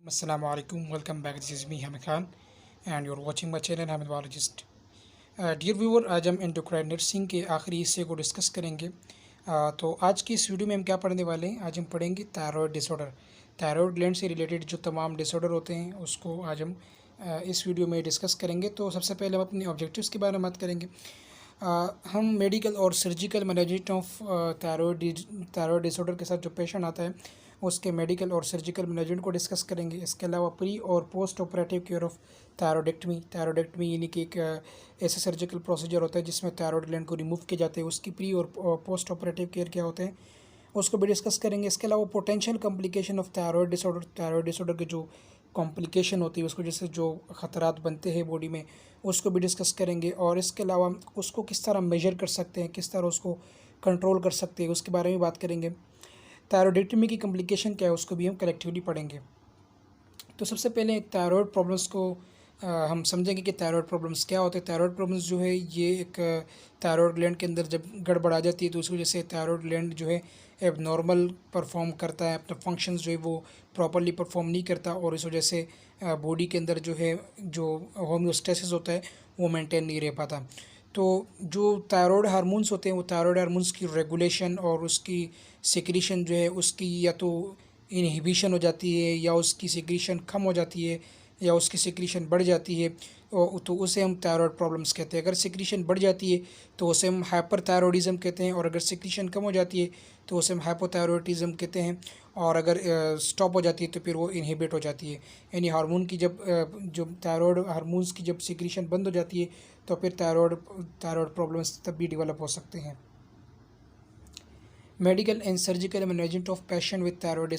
Assalamu alaikum. Welcome back. This is me Hamid Khan, and you're watching my channel Hamid Biologist. Dear viewer, आज हम endocrine nursing के आखिरी हिस्से को discuss करेंगे। तो आज की इस वीडियो में हम क्या पढ़ने वाले हैं? आज हम पढ़ेंगे थायराइड डिसऑर्डर। थायराइड ग्लैंड से रिलेटेड जो तमाम डिसऑर्डर होते हैं उसको आज हम इस वीडियो में डिस्कस करेंगे। तो सबसे पहले हम अपने ऑब्जेक्टिव्स के बारे में बात करेंगे। हम मेडिकल और surgical management of thyroid disorder के साथ जो पेशेंट आता है उसके मेडिकल और सर्जिकल मैनेजमेंट को डिस्कस करेंगे। इसके अलावा प्री और पोस्ट ऑपरेटिव केयर ऑफ थायरोडेक्टमी यानी कि एक ऐसा सर्जिकल प्रोसीजर होता है जिसमें थायराइड ग्लैंड को रिमूव किए जाते हैं, उसकी प्री और पोस्ट ऑपरेटिव केयर क्या होते हैं उसको भी डिस्कस करेंगे। इसके अलावा potential complication of thyroid disorder के जो कॉम्प्लिकेशन होती है उसको जैसे जो ख़तरात बनते हैं बॉडी में उसको भी डिस्कस करेंगे। और इसके अलावा उसको किस तरह मेजर कर सकते हैं, किस तरह उसको कंट्रोल कर सकते हैं, उसके बारे में बात करेंगे। थायरोडेक्टमी की कॉम्प्लिकेशन क्या है उसको भी हम कलेक्टिवली पढ़ेंगे। तो सबसे पहले थायराइड प्रॉब्लम्स को हम समझेंगे कि थायराइड प्रॉब्लम्स क्या होते हैं। थायराइड प्रॉब्लम्स जो है ये एक थायराइड ग्लैंड के अंदर जब गड़बड़ आ जाती है तो उसकी वजह से थायराइड ग्लैंड जो है एब नॉर्मल परफॉर्म करता है, अपना फंक्शंस जो है वो प्रॉपरली परफॉर्म नहीं करता और इस वजह से बॉडी के अंदर जो है जो होम्योस्टेसिस होता है वो मेंटेन नहीं रह पाता। तो जो थायराइड हार्मोन्स होते हैं वो थायराइड हार्मोन्स की रेगुलेशन और उसकी सिक्रीशन जो है उसकी या तो इनहिबिशन हो जाती है या उसकी सिक्रीशन कम हो जाती है या उसकी सिक्रीशन बढ़ जाती है, तो उसे हम थायराइड प्रॉब्लम्स कहते हैं। अगर सिक्रीशन बढ़ जाती है तो उसे हम हाइपरथायरॉयडिज्म कहते हैं और अगर सिक्रीशन कम हो जाती है तो उसे हम हाइपोथायरॉयडिज्म कहते हैं। और अगर स्टॉप हो जाती है तो फिर वो इनहिबिट हो जाती है। यानी हार्मोन की जब जो थायराइड हार्मोन्स की जब सिक्रीशन बंद हो जाती है तो फिर थायराइड प्रॉब्लम्स तब भी डेवलप हो सकते हैं। Medical and surgical management of patient with thyroid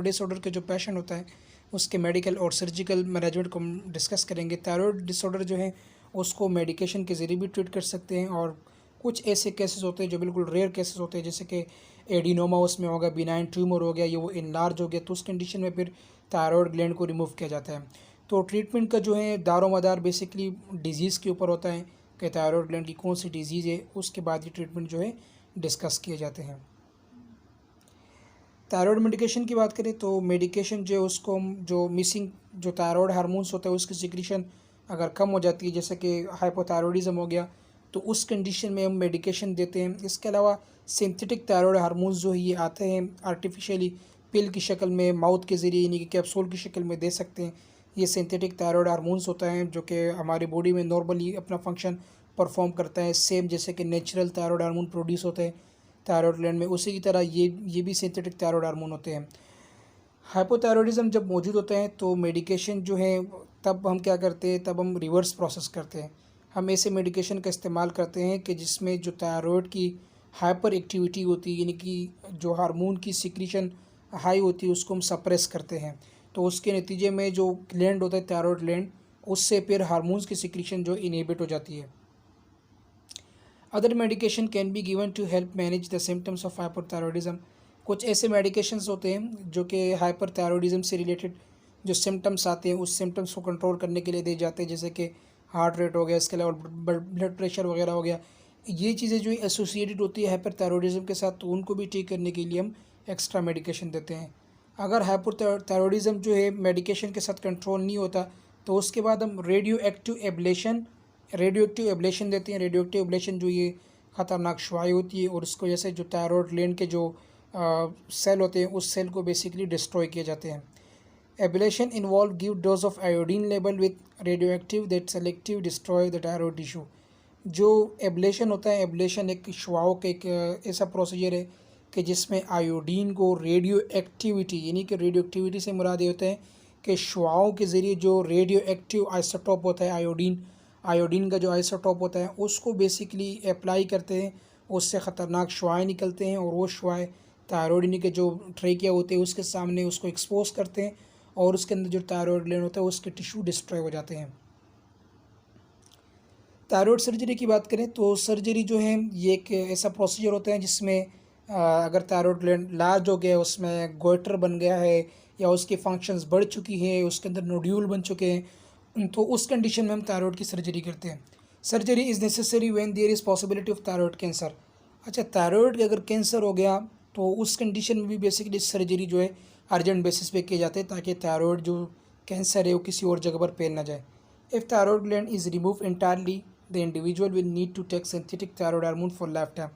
disorder के जो पेशेंट होता है उसके मेडिकल और सर्जिकल मैनेजमेंट को हम डिस्कस करेंगे। थायराइड डिसऑर्डर जो है उसको मेडिकेशन के ज़रिए भी ट्रीट कर सकते हैं और कुछ ऐसे केसेस होते हैं जो बिल्कुल रेयर केसेस होते हैं जैसे कि एडिनोमा उसमें होगा, बिनाइन ट्यूमर हो गया, ये वो इनलार्ज हो गया, तो उस कंडीशन में फिर थायराइड ग्लैंड को रिमूव किया जाता है। तो ट्रीटमेंट का जो है दारोमदार बेसिकली डिजीज़ के ऊपर होता है कि थायराइड ग्लैंड की कौन सी डिजीज़ है, उसके बाद ये ट्रीटमेंट जो है डिस्कस किए जाते हैं। थायराइड मेडिकेशन की बात करें तो मेडिकेशन जो है उसको हम जो मिसिंग जो थायराइड हार्मोन्स होता है उसकी सिक्रीशन अगर कम हो जाती है जैसे कि हाइपोथायरॉयडिज्म हो गया तो उस कंडीशन में हम मेडिकेशन देते हैं। इसके अलावा सिंथेटिक थायराइड हार्मोन्स जो है ये आते हैं आर्टिफिशियली पिल की शक्ल में, माउथ के ज़रिए यानी कि कैप्सूल की शक्ल में दे सकते हैं। ये सिंथेटिक थायराइड हार्मोन्स होता है जो कि हमारी बॉडी में नॉर्मली अपना फंक्शन परफॉर्म करता है सेम जैसे कि नेचुरल थायराइड हार्मोन प्रोड्यूस होते हैं थायराइड ग्लैंड में, उसी की तरह ये भी सिंथेटिक थायराइड हार्मोन होते हैं। हाइपोथायरॉयडिज्म जब मौजूद होते हैं तो मेडिकेशन जो है तब हम क्या करते हैं, तब हम रिवर्स प्रोसेस करते हैं। हम ऐसे मेडिकेशन का इस्तेमाल करते हैं कि जिसमें जो थायराइड की हाइपर एक्टिविटी होती है यानी कि जो हार्मोन की सिक्रीशन हाई होती है उसको हम सप्रेस करते हैं। तो उसके नतीजे में जो ग्लैंड होता है थायराइड ग्लैंड उससे फिर हार्मोन्स की सिक्रीशन जो इनहिबिट हो जाती है। Other medication can be given to help manage the symptoms of hyperthyroidism. कुछ ऐसे मेडिकेशंस होते हैं जो कि हाइपरथायरॉयडिज्म से रिलेटेड जो सिम्टम्स आते हैं उस सिम्टम्स को कंट्रोल करने के लिए दिए जाते हैं जैसे कि हार्ट रेट हो गया, इसके अलावा ब्लड प्रेशर वगैरह हो गया। ये चीज़ें जो एसोसिएटेड होती है हाइपरथायरॉयडिज्म के साथ तो उनको भी ठीक करने के लिए हम एक्स्ट्रा मेडिकेशन देते हैं। अगर हाइपरथायरॉयडिज्म जो है मेडिकेशन के साथ कंट्रोल नहीं होता तो उसके बाद हम रेडियो एक्टिव एब्लेशन देते हैं। रेडियो एक्टिव एब्लेशन जो ये ख़तरनाक शुआई होती है और उसको जैसे जो थायराइड ग्लैंड के जो सेल होते हैं उस सेल को बेसिकली डिस्ट्रॉय किए जाते हैं। Ablation involve give dose of iodine level with radio active that selective destroy the thyroid tissue. जो एब्लेशन होता है, एब्लेशन एक शुआओं का एक ऐसा प्रोसीजर है कि जिसमें आयोडीन को रेडियो एक्टिविटी यानी कि रेडियो एक्टिविटी से मुराद ये होता है कि शुआओं के ज़रिए जो रेडियो एक्टिव आइसोटोप होता है आयोडीन का जो आइसोटोप होता है उसको बेसिकली अप्लाई करते हैं, उससे ख़तरनाक शुआएँ निकलते हैं और वो शुआएँ थायराइड के जो ट्रेकिया होते हैं उसके सामने उसको एक्सपोज करते हैं और उसके अंदर जो थायराइड ग्लैंड होता है उसके टिश्यू डिस्ट्रॉय हो जाते हैं। थायराइड सर्जरी की बात करें तो सर्जरी जो है ये एक ऐसा प्रोसीजर होता है जिसमें अगर थायराइड ग्लैंड लार्ज हो गया, उसमें गोइटर बन गया है या उसकी फंक्शंस बढ़ चुकी है, उसके अंदर नोड्यूल बन चुके हैं, तो उस कंडीशन में हम थायराइड की सर्जरी करते हैं। Surgery is necessary when there is possibility of thyroid cancer. अच्छा, थायराइड के अगर कैंसर हो गया तो उस कंडीशन में भी बेसिकली सर्जरी जो है अर्जेंट बेसिस पे किए जाते हैं ताकि थायराइड जो कैंसर है वो किसी और जगह पर फैल ना जाए। If thyroid gland is remove entirely the individual will need to take synthetic thyroid hormone for life time.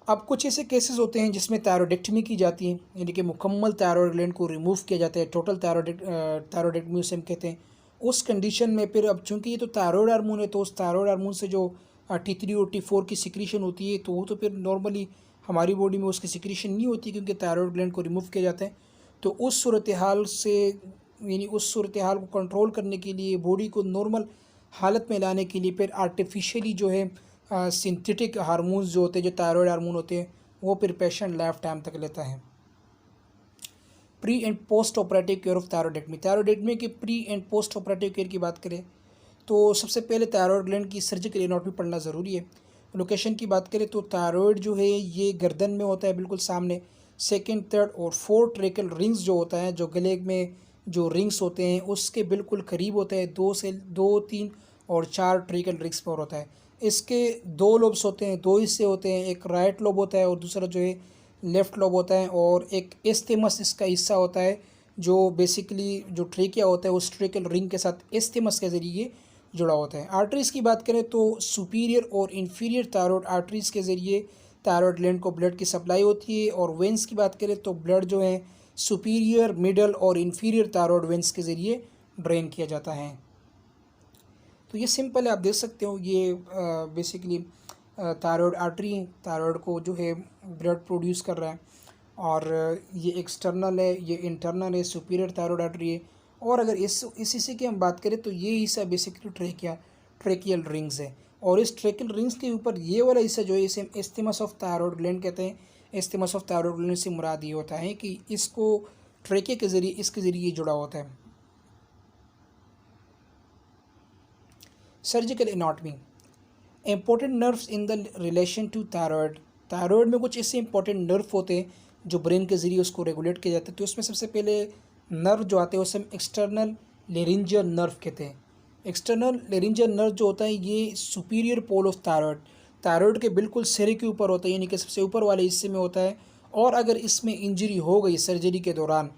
अब कुछ ऐसे केसेस होते हैं जिसमें थायरॉइडेक्टमी की जाती है, यानी कि मुकम्मल थायराइड ग्लैंड को रिमूव किया जाता है, टोटल थायरॉइडेक्टमी उसे हम कहते हैं। उस कंडीशन में फिर अब चूंकि ये तो थायराइड हार्मोन है, तो उस थायराइड हार्मोन से जो T3 और T4 की सिक्रीशन होती है, तो वो तो फिर नॉर्मली हमारी बॉडी में उसकी सिक्रीशन नहीं होती क्योंकि थायराइड ग्लैंड को रिमूव किया जाता है। तो उस सूरत हाल से, यानी उस सूरत हाल को कंट्रोल करने के लिए, बॉडी को नॉर्मल हालत में लाने के लिए फिर आर्टिफिशियली जो है सिंथेटिक हार्मोन्स जो होते हैं, जो थायराइड हार्मोन होते हैं, वो फिर पेशेंट लाइफ टाइम तक लेता है। Pre and post operative care of thyroidectomy. Thyroidectomy की pre and post operative care की बात करें तो सबसे पहले थायराइड ग्लैंड की सर्जिकल एनाटॉमी पढ़ना ज़रूरी है। लोकेशन की बात करें तो थायराइड जो है ये गर्दन में होता है, बिल्कुल सामने। सेकंड, थर्ड और फोर्थ ट्रेकल रिंग्स जो होता है, जो गले में जो रिंग्स होते हैं उसके बिल्कुल करीब होता है। 2, 3 और 4 ट्रेकल रिंग्स पर होता है। इसके 2 लोब्स होते हैं, 2 हिस्से होते हैं, एक राइट लोब होता है और दूसरा जो है लेफ़्ट लोब होता है, और एक एस्थेमस इसका हिस्सा होता है जो बेसिकली जो ट्रेकिया होता है उस ट्रेकल रिंग के साथ एस्थेमस के ज़रिए जुड़ा होता है। आर्टरीज़ की बात करें तो सुपीरियर और इन्फीरियर थायराइड आर्टरीज़ के ज़रिए थायराइड ग्लैंड को ब्लड की सप्लाई होती है, और वेंस की बात करें तो ब्लड जो है सुपीरियर, मिडल और इन्फीरियर थायराइड वेंस के ज़रिए ड्रेन किया जाता है। तो ये सिंपल है, आप देख सकते हो। ये बेसिकली थायराइड आर्टरी थायराइड को जो है ब्लड प्रोड्यूस कर रहा है, और ये एक्सटर्नल है, ये इंटरनल है, सुपीरियर थायराइड आर्टरी है। और अगर इस हिस्से की हम बात करें तो ये हिस्सा बेसिकली ट्रेकियल रिंग्स है, और इस ट्रेकियल रिंग्स के ऊपर ये वाला हिस्सा जो है इसे एस्थेमस ऑफ थायराइड ग्लैंड कहते हैं। एस्थेमस ऑफ थायराइड ग्लैंड से मुराद ये होता है कि इसको ट्रेकिया के ज़रिए, इसके ज़रिए जुड़ा होता है। Surgical anatomy. Important nerves in the relation to thyroid. Thyroid में कुछ ऐसे इंपॉर्टेंट नर्व होते हैं जो ब्रेन के ज़रिए उसको रेगुलेट किया जाता है। तो उसमें सबसे पहले नर्व जो आते हैं उसे हम एक्सटर्नल लेरिंजियल नर्व कहते हैं। एक्सटर्नल लेरिंजियल नर्व जो होता है ये सुपीरियर पोल ऑफ थायराइड के बिल्कुल सिरे के ऊपर होता है, यानी कि सबसे ऊपर वाले हिस्से में होता है। और अगर इसमें इंजरी हो गई सर्जरी के दौरान,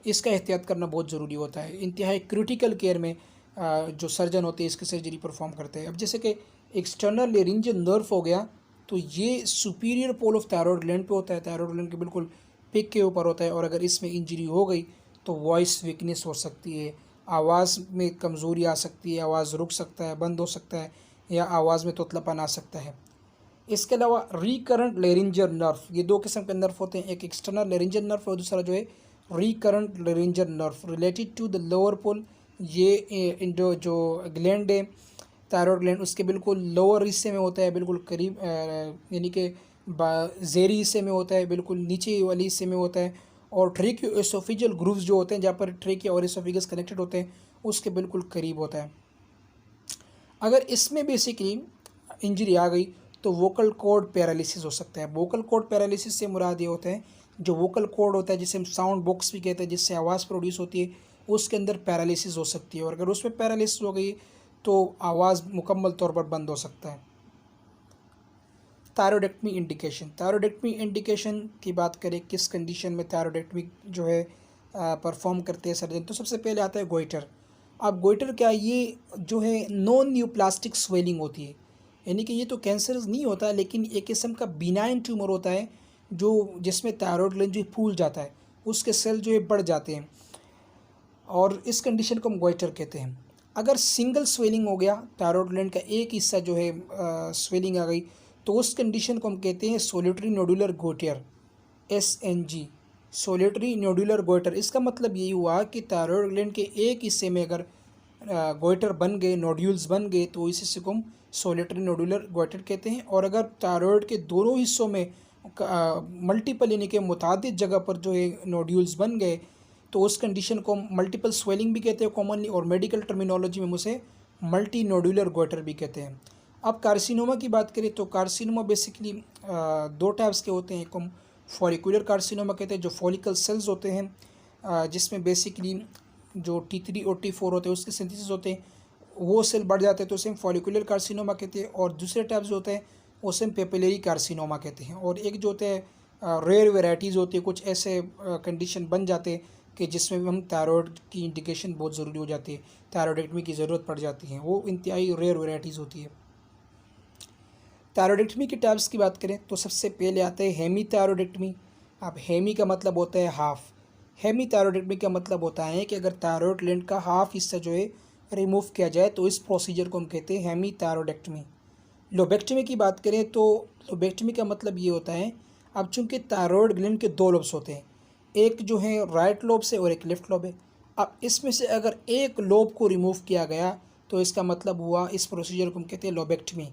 इसका एहतियात करना बहुत ज़रूरी होता है। इंतहाई क्रिटिकल केयर में जो सर्जन होते हैं इसकी सर्जरी परफॉर्म करते हैं। अब जैसे कि एक्सटर्नल लेरिंजियल नर्व हो गया, तो ये superior pole of thyroid gland पे होता है, थायराइड ग्लैंड के बिल्कुल पिक के ऊपर होता है। और अगर इसमें इंजरी हो गई तो वॉइस वीकनेस हो सकती है, आवाज़ में कमज़ोरी आ सकती है, आवाज़ रुक सकता है, बंद हो सकता है, या आवाज़ में तोतलापन आ सकता है। इसके अलावा रिकरेंट लेरिंजियल नर्व, ये 2 किस्म के नर्व होते हैं, एक एक्सटर्नल लेरिंजियल नर्व और दूसरा जो है recurrent laryngeal nerve related to the lower pole. ये जो ग्लैंड है थायराइड ग्लैंड उसके बिल्कुल लोअर हिस्से में होता है, बिल्कुल करीब, यानी कि ज़ेरी हिस्से में होता है, बिल्कुल नीचे वाले हिस्से में होता है। और ट्रेकियो एसोफिजियल ग्रूव्स जो होते हैं, जहाँ पर ट्रेकिया और एसोफिगस कनेक्टेड होते हैं, उसके बिल्कुल करीब होता है। अगर इसमें बेसिकली इंजरी आ गई तो वोकल कॉर्ड पैरालिसिस हो सकता है। वोकल कॉर्ड पैरालिसिस से मुराद ये होता है जो वोकल कॉर्ड होता है, जिसे हम साउंड बॉक्स भी कहते हैं, जिससे आवाज़ प्रोड्यूस होती है, उसके अंदर पैरालिसिस हो सकती है। और अगर उसमें पैरालिसिस हो गई तो आवाज़ मुकम्मल तौर पर बंद हो सकता है। थायरॉइडेक्टमी इंडिकेशन। थायरॉइडेक्टमी इंडिकेशन की बात करें, किस कंडीशन में थायरॉइडेक्टमी जो है परफॉर्म करते हैं सर्जन, तो सबसे पहले आता है गोइटर। अब गोइटर क्या, ये जो है नॉन न्यूप्लास्टिक स्वेलिंग होती है, यानी कि ये तो कैंसर नहीं होता है, लेकिन एक किस्म का बिनाइन ट्यूमर होता है जो जिसमें थायराइड ग्लैंड जो फूल जाता है, उसके सेल जो है बढ़ जाते हैं, और इस कंडीशन को हम गोइटर कहते हैं। अगर सिंगल स्वेलिंग हो गया, थायराइड ग्लैंड का एक हिस्सा जो है स्वेलिंग आ गई, तो उस कंडीशन को हम कहते हैं solitary nodular goitre, SNG, solitary nodular goitre. इसका मतलब यही हुआ कि थायराइड ग्लैंड के एक हिस्से में अगर गोइटर बन गए, नोड्यूल्स बन गए, तो इस हिस्से को हम सोलिटरी नोडुलर गोइटर कहते हैं। और अगर थायराइड के दोनों हिस्सों में मल्टीपल, यानी कि मुतादिद जगह पर जो है नोड्यूल्स बन गए, तो उस कंडीशन को मल्टीपल स्वेलिंग भी कहते हैं कॉमनली, और मेडिकल टर्मिनोलॉजी में उसे मल्टी नोडुलर गोइटर भी कहते हैं। अब कार्सिनोमा की बात करें तो कार्सिनोमा बेसिकली 2 टाइप्स के होते हैं। एक हम फॉलिकुलर कार्सिनोमा कहते हैं, जो फॉलिकल सेल्स होते हैं, जिसमें बेसिकली जो T3 और T4 होते हैं उसके सिंथेसिस होते हैं, वो सेल बढ़ जाते हैं, तो उसे हम फॉलिकुलर कार्सिनोमा कहते हैं। और दूसरे टाइप्स जो होते हैं उसे हम पेपिलरी कार्सिनोमा कहते हैं। और एक जो होता है रेयर वेराइटीज़ होती है, कुछ ऐसे कंडीशन बन जाते हैं कि जिसमें भी हम थायराइड की इंडिकेशन बहुत ज़रूरी हो जाती है, थायराइडेक्टमी की ज़रूरत पड़ जाती है, वो इंतहाई रेयर वेराइटीज़ होती है। थायराइडेक्टमी के टाइप्स की बात करें तो सबसे पहले आता है हेमी थायराइडेक्टमी। अब हेमी का मतलब होता है हाफ। हेमी थायराइडेक्टमी का मतलब होता है कि अगर थायराइड ग्लैंड का हाफ हिस्सा जो है रिमूव किया जाए तो इस प्रोसीजर को हम कहते हैं हेमी थायराइडेक्टमी। लोबेक्टमी की बात करें तो लोबेक्टमी का मतलब ये होता है, अब चूंकि थायराइड ग्लैंड के दो लोब्स होते हैं, एक जो है राइट लोब से और एक लेफ्ट लोब है। अब इसमें से अगर एक लोब को रिमूव किया गया तो इसका मतलब हुआ, इस प्रोसीजर को हम कहते हैं लोबेक्टमी।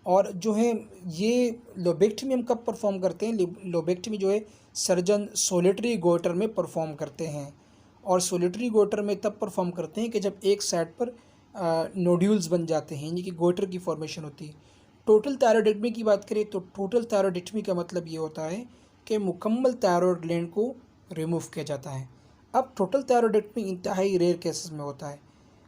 और जो है ये लोबेक्टमी हम कब परफॉर्म करते हैं, लोबेक्टमी जो है सर्जन सोलिटरी गोइटर में परफॉर्म करते हैं। और सोलिटरी गोइटर में तब परफॉर्म करते हैं कि जब एक साइड पर नोड्यूल्स बन जाते हैं, यानी कि गोइटर की फॉर्मेशन होती है। टोटल थायराइडेक्टमी की बात करें तो टोटल थायराइडेक्टमी का मतलब ये होता है कि मुकम्मल थायराइड ग्लैंड को रिमूव किया जाता है। अब टोटल थायराइडेक्टमी इंतहाई रेयर केसेस में होता है,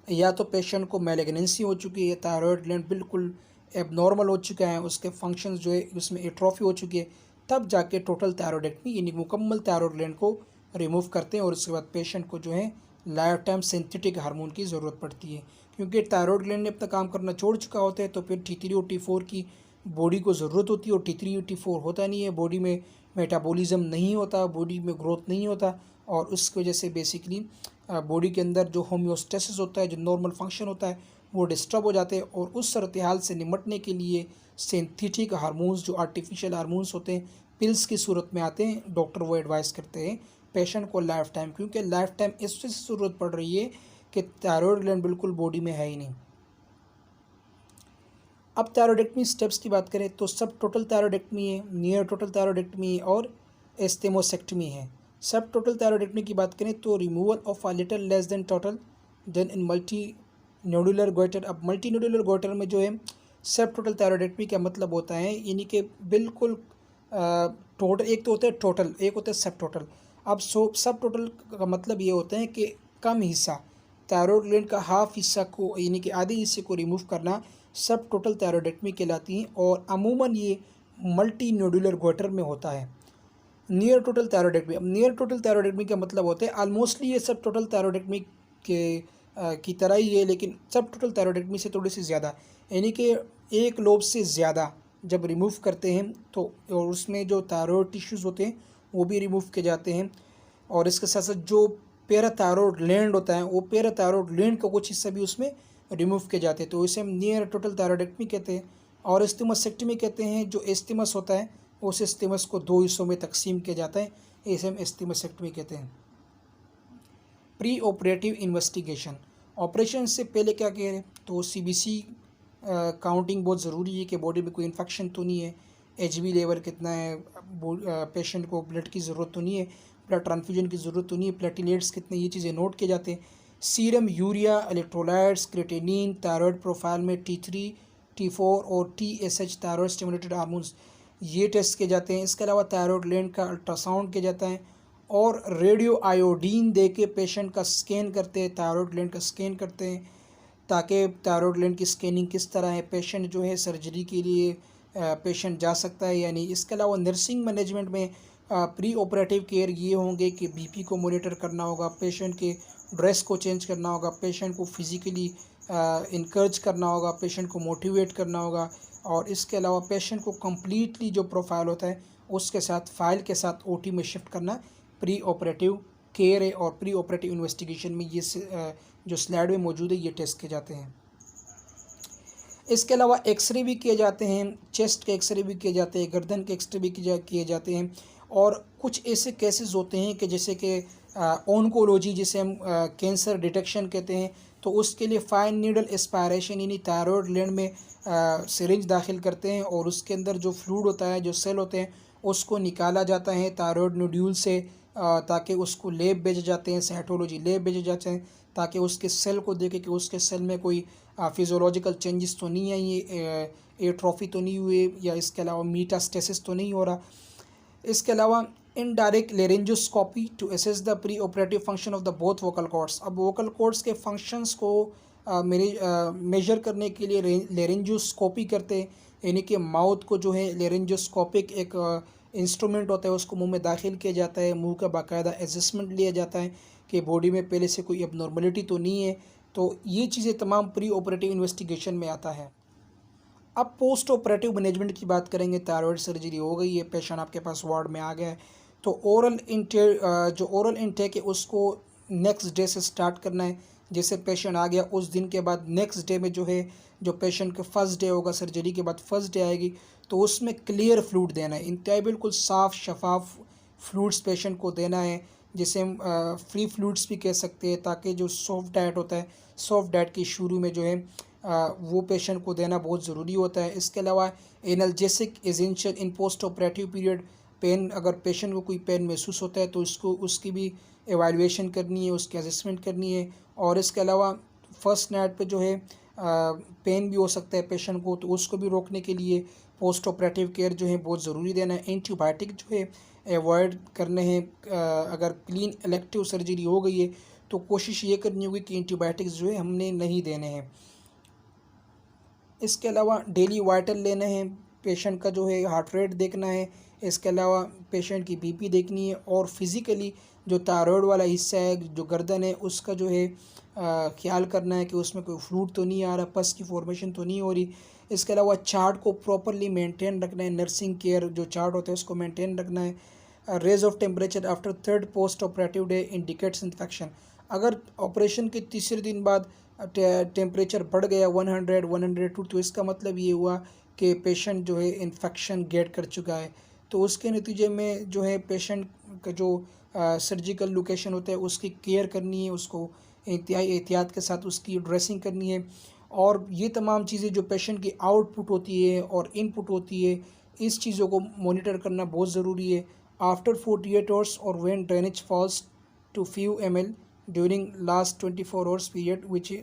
या तो पेशेंट को मैलिग्नेंसी हो चुकी है, थायराइड ग्लैंड बिल्कुल एबनॉर्मल हो चुका है, उसके फंक्शंस जो है उसमें एट्रोफी हो चुकी है, तब जाके टोटल थायराइडेक्टमी यानी मुकम्मल थायराइड ग्लैंड को रिमूव करते हैं। और उसके बाद पेशेंट को जो है लाइफ टाइम सिंथेटिक हार्मोन की ज़रूरत पड़ती है, क्योंकि थायराइड ग्लैंड ने अपना काम करना छोड़ चुका होता है। तो फिर T3 और T4 की बॉडी को ज़रूरत होती है, और T3 और T4 होता नहीं है, बॉडी में मेटाबॉलिज्म नहीं होता, बॉडी में ग्रोथ नहीं होता, और उसकी वजह से बेसिकली बॉडी के अंदर जो होम्योस्टेसिस होता है, जो नॉर्मल फंक्शन होता है, वो डिस्टर्ब हो जाते हैं। और उस सूरत हाल से निमटने के लिए सिंथेटिक हार्मोन्स, जो आर्टिफिशियल हार्मोन्स होते हैं, पिल्स की सूरत में आते हैं। डॉक्टर वो एडवाइस करते हैं पेशेंट को लाइफ टाइम, क्योंकि लाइफ टाइम इस वजह से ज़रूरत पड़ रही है कि थायराइड ग्लैंड बिल्कुल बॉडी में है ही नहीं। अब थायराइडेक्टमी स्टेप्स की बात करें तो सब टोटल थायराइडेक्टमी है, नियर टोटल थायराइडेक्टमी है, और एस्टेमोसेक्टमी है। सब टोटल थायराइडेक्टमी की बात करें तो removal of a little less than total than in multi nodular goitre. अब मल्टी नोडुलर गोइटर में जो है सब टोटल थायराइडेक्टमी का मतलब होता है, यानी कि बिल्कुल टोटल, एक तो होता है टोटल, एक होता है सब टोटल। अब सब टोटल का मतलब ये होता है कि कम हिस्सा, थायराइड ग्लैंड का हाफ हिस्सा को यानी कि आधे हिस्से को रिमूव करना सब टोटल थायराइडेक्टमी कहलाती हैं। और अमूमन ये मल्टी नोडुलर गोइटर में होता है। नियर टोटल थायराइडेक्टमी, अब नियर टोटल थायराइडेक्टमी का मतलब होता है ऑलमोस्टली ये सब टोटल थायराइडेक्टमी के की तरह ही है, लेकिन सब टोटल थायराइडेक्टमी से थोड़ी सी ज़्यादा, यानी कि एक लोब से ज़्यादा जब रिमूव करते हैं तो, और उसमें जो थायराइड टिश्यूज़ होते हैं वो भी रिमूव किए जाते हैं। और इसके साथ साथ जो पैराथायरॉयड ग्लैंड होता है, वो पैराथायरॉयड ग्लैंड का कुछ हिस्सा भी उसमें रिमूव किए जाते हैं, तो इसे हम नियर टोटल थायराइडेक्टमी कहते हैं। और एस्टिमसेक्टमी कहते हैं, जो एस्टिमस होता है उस एस्टिमस को दो हिस्सों में तकसीम किया जाता है, इसे हम एस्टिमसेक्टमी कहते हैं। प्री ऑपरेटिव इन्वेस्टिगेशन, ऑपरेशन से पहले क्या कह रहे हैं तो CBC काउंटिंग बहुत ज़रूरी है कि बॉडी में कोई इन्फेक्शन तो नहीं है, HB लेवल कितना है, पेशेंट को ब्लड की ज़रूरत तो नहीं है, ब्लड ट्रांसफ्यूजन की ज़रूरत तो नहीं है, प्लेटिलेट्स कितने, ये चीज़ें नोट किए जाते हैं। Serum, urea, electrolytes, creatinine, thyroid profile में T3, T4 और TSH थायराइड स्टिमुलेटेड हार्मोन्स, ये टेस्ट किए जाते हैं। इसके अलावा थायराइड ग्लैंड का अल्ट्रासाउंड किया जाता है, और रेडियो आयोडीन दे के पेशेंट का स्कैन करते हैं, थायराइड ग्लैंड का स्कैन करते हैं, ताकि थायराइड ग्लैंड की स्कैनिंग किस तरह है, पेशेंट जो है सर्जरी के लिए पेशेंट जा सकता है या नहीं। इसके अलावा नर्सिंग मैनेजमेंट में प्री ऑपरेटिव केयर ये होंगे कि BP को मॉनिटर करना होगा, पेशेंट के ड्रेस को चेंज करना होगा, पेशेंट को फिज़िकली इनकरेज करना होगा, पेशेंट को मोटिवेट करना होगा। और इसके अलावा पेशेंट को कम्प्लीटली जो प्रोफाइल होता है उसके साथ फाइल के साथ OT में शिफ्ट करना प्री ऑपरेटिव केयर है। और प्री ऑपरेटिव इन्वेस्टिगेशन में ये जो स्लाइड में मौजूद है ये टेस्ट किए जाते हैं। इसके अलावा एक्सरे भी किए जाते हैं, चेस्ट के एक्सरे भी किए जाते हैं, गर्दन के एक्सरे भी किए जाते हैं। और कुछ ऐसे केसेस होते हैं कि जैसे कि ऑन्कोलॉजी, जिसे हम कैंसर डिटेक्शन कहते हैं, तो उसके लिए फाइन नीडल एस्पायरेशन यानी थायराइड ग्लैंड में सिरिंज दाखिल करते हैं, और उसके अंदर जो फ्लूइड होता है, जो सेल होते हैं, उसको निकाला जाता है थायराइड नोड्यूल से, ताकि उसको लैब भेजे जाते हैं, साइटोलॉजी लैब भेजे जाते हैं, ताकि उसके सेल को देखे कि उसके सेल में कोई फिजियोलॉजिकल चेंजेस तो नहीं आई है, एट्रोफी तो नहीं हुई, या इसके अलावा मीटास्टेसिस तो नहीं हो रहा। इसके अलावा indirect laryngoscopy to assess the pre operative function of the both vocal cords. अब वोकल कॉर्ड्स के फंक्शंस को मेजर करने के लिए लेरेंजोस्कोपी करते हैं, यानी कि माउथ को जो है लेरेंजोस्कोपिक एक इंस्ट्रूमेंट होता है उसको मुंह में दाखिल किया जाता है, मुंह का बाकायदा असेसमेंट लिया जाता है कि बॉडी में पहले से कोई एबनॉर्मलिटी तो नहीं है। तो ये चीज़ें तमाम प्री ऑपरेटिव इन्वेस्टिगेशन में आता है। अब पोस्ट ऑपरेटिव मैनेजमेंट की बात करेंगे। थायराइड सर्जरी हो गई है, पेशेंट आपके पास वार्ड में आ गया है, तो जो ओरल इनटेक है उसको नेक्स्ट डे से स्टार्ट करना है। जैसे पेशेंट आ गया उस दिन के बाद नेक्स्ट डे में जो है, जो पेशेंट का फर्स्ट डे होगा सर्जरी के बाद फर्स्ट डे आएगी, तो उसमें क्लियर फ्लूइड देना है, इंतहाई बिल्कुल साफ़ शफाफ फ्लूइड्स पेशेंट को देना है, जिसे हम फ्री फ्लूइड्स भी कह सकते हैं, ताकि जो सॉफ्ट डाइट होता है, सॉफ्ट डाइट के शुरू में जो है वो पेशेंट को देना बहुत ज़रूरी होता है। इसके अलावा analgesic essential in post operative period. Pain, अगर पेशेंट को कोई पेन महसूस होता है तो उसकी भी एवेलुएशन करनी है, उसकी असेसमेंट करनी है। और इसके अलावा फर्स्ट नाइट पे जो है पेन भी हो सकता है पेशेंट को, तो उसको भी रोकने के लिए पोस्ट ऑपरेटिव केयर जो है बहुत ज़रूरी देना है। एंटीबायोटिक जो है एवॉइड करने हैं। अगर क्लीन इलेक्टिव सर्जरी हो गई है तो कोशिश ये करनी होगी कि एंटीबायोटिक्स जो है हमने नहीं देने हैं। इसके अलावा डेली वाइटल लेना है, पेशेंट का जो है हार्ट रेट देखना है। इसके अलावा पेशेंट की बीपी देखनी है, और फिज़िकली जो थायराइड वाला हिस्सा है, जो गर्दन है, उसका जो है ख्याल करना है कि उसमें कोई फ्लूइड तो नहीं आ रहा, पस की फॉर्मेशन तो नहीं हो रही। इसके अलावा चार्ट को प्रॉपरली मेंटेन रखना है, नर्सिंग केयर जो चार्ट होता है उसको मेंटेन रखना है। Raise of temperature after third post operative day indicates infection. अगर ऑपरेशन के तीसरे दिन बाद टेम्परेचर बढ़ गया 100 102, तो इसका मतलब ये हुआ कि पेशेंट जो है इन्फेक्शन गेट कर चुका है। तो उसके नतीजे में जो है पेशेंट का जो सर्जिकल लोकेशन होता है उसकी केयर करनी है, उसको इंतहाई एहतियात के साथ उसकी ड्रेसिंग करनी है। और ये तमाम चीज़ें जो पेशेंट की आउटपुट होती है और इनपुट होती है, इस चीज़ों को मॉनिटर करना बहुत ज़रूरी है। आफ्टर 48 आवर्स और when drainage falls to few ml during last 24 hours period which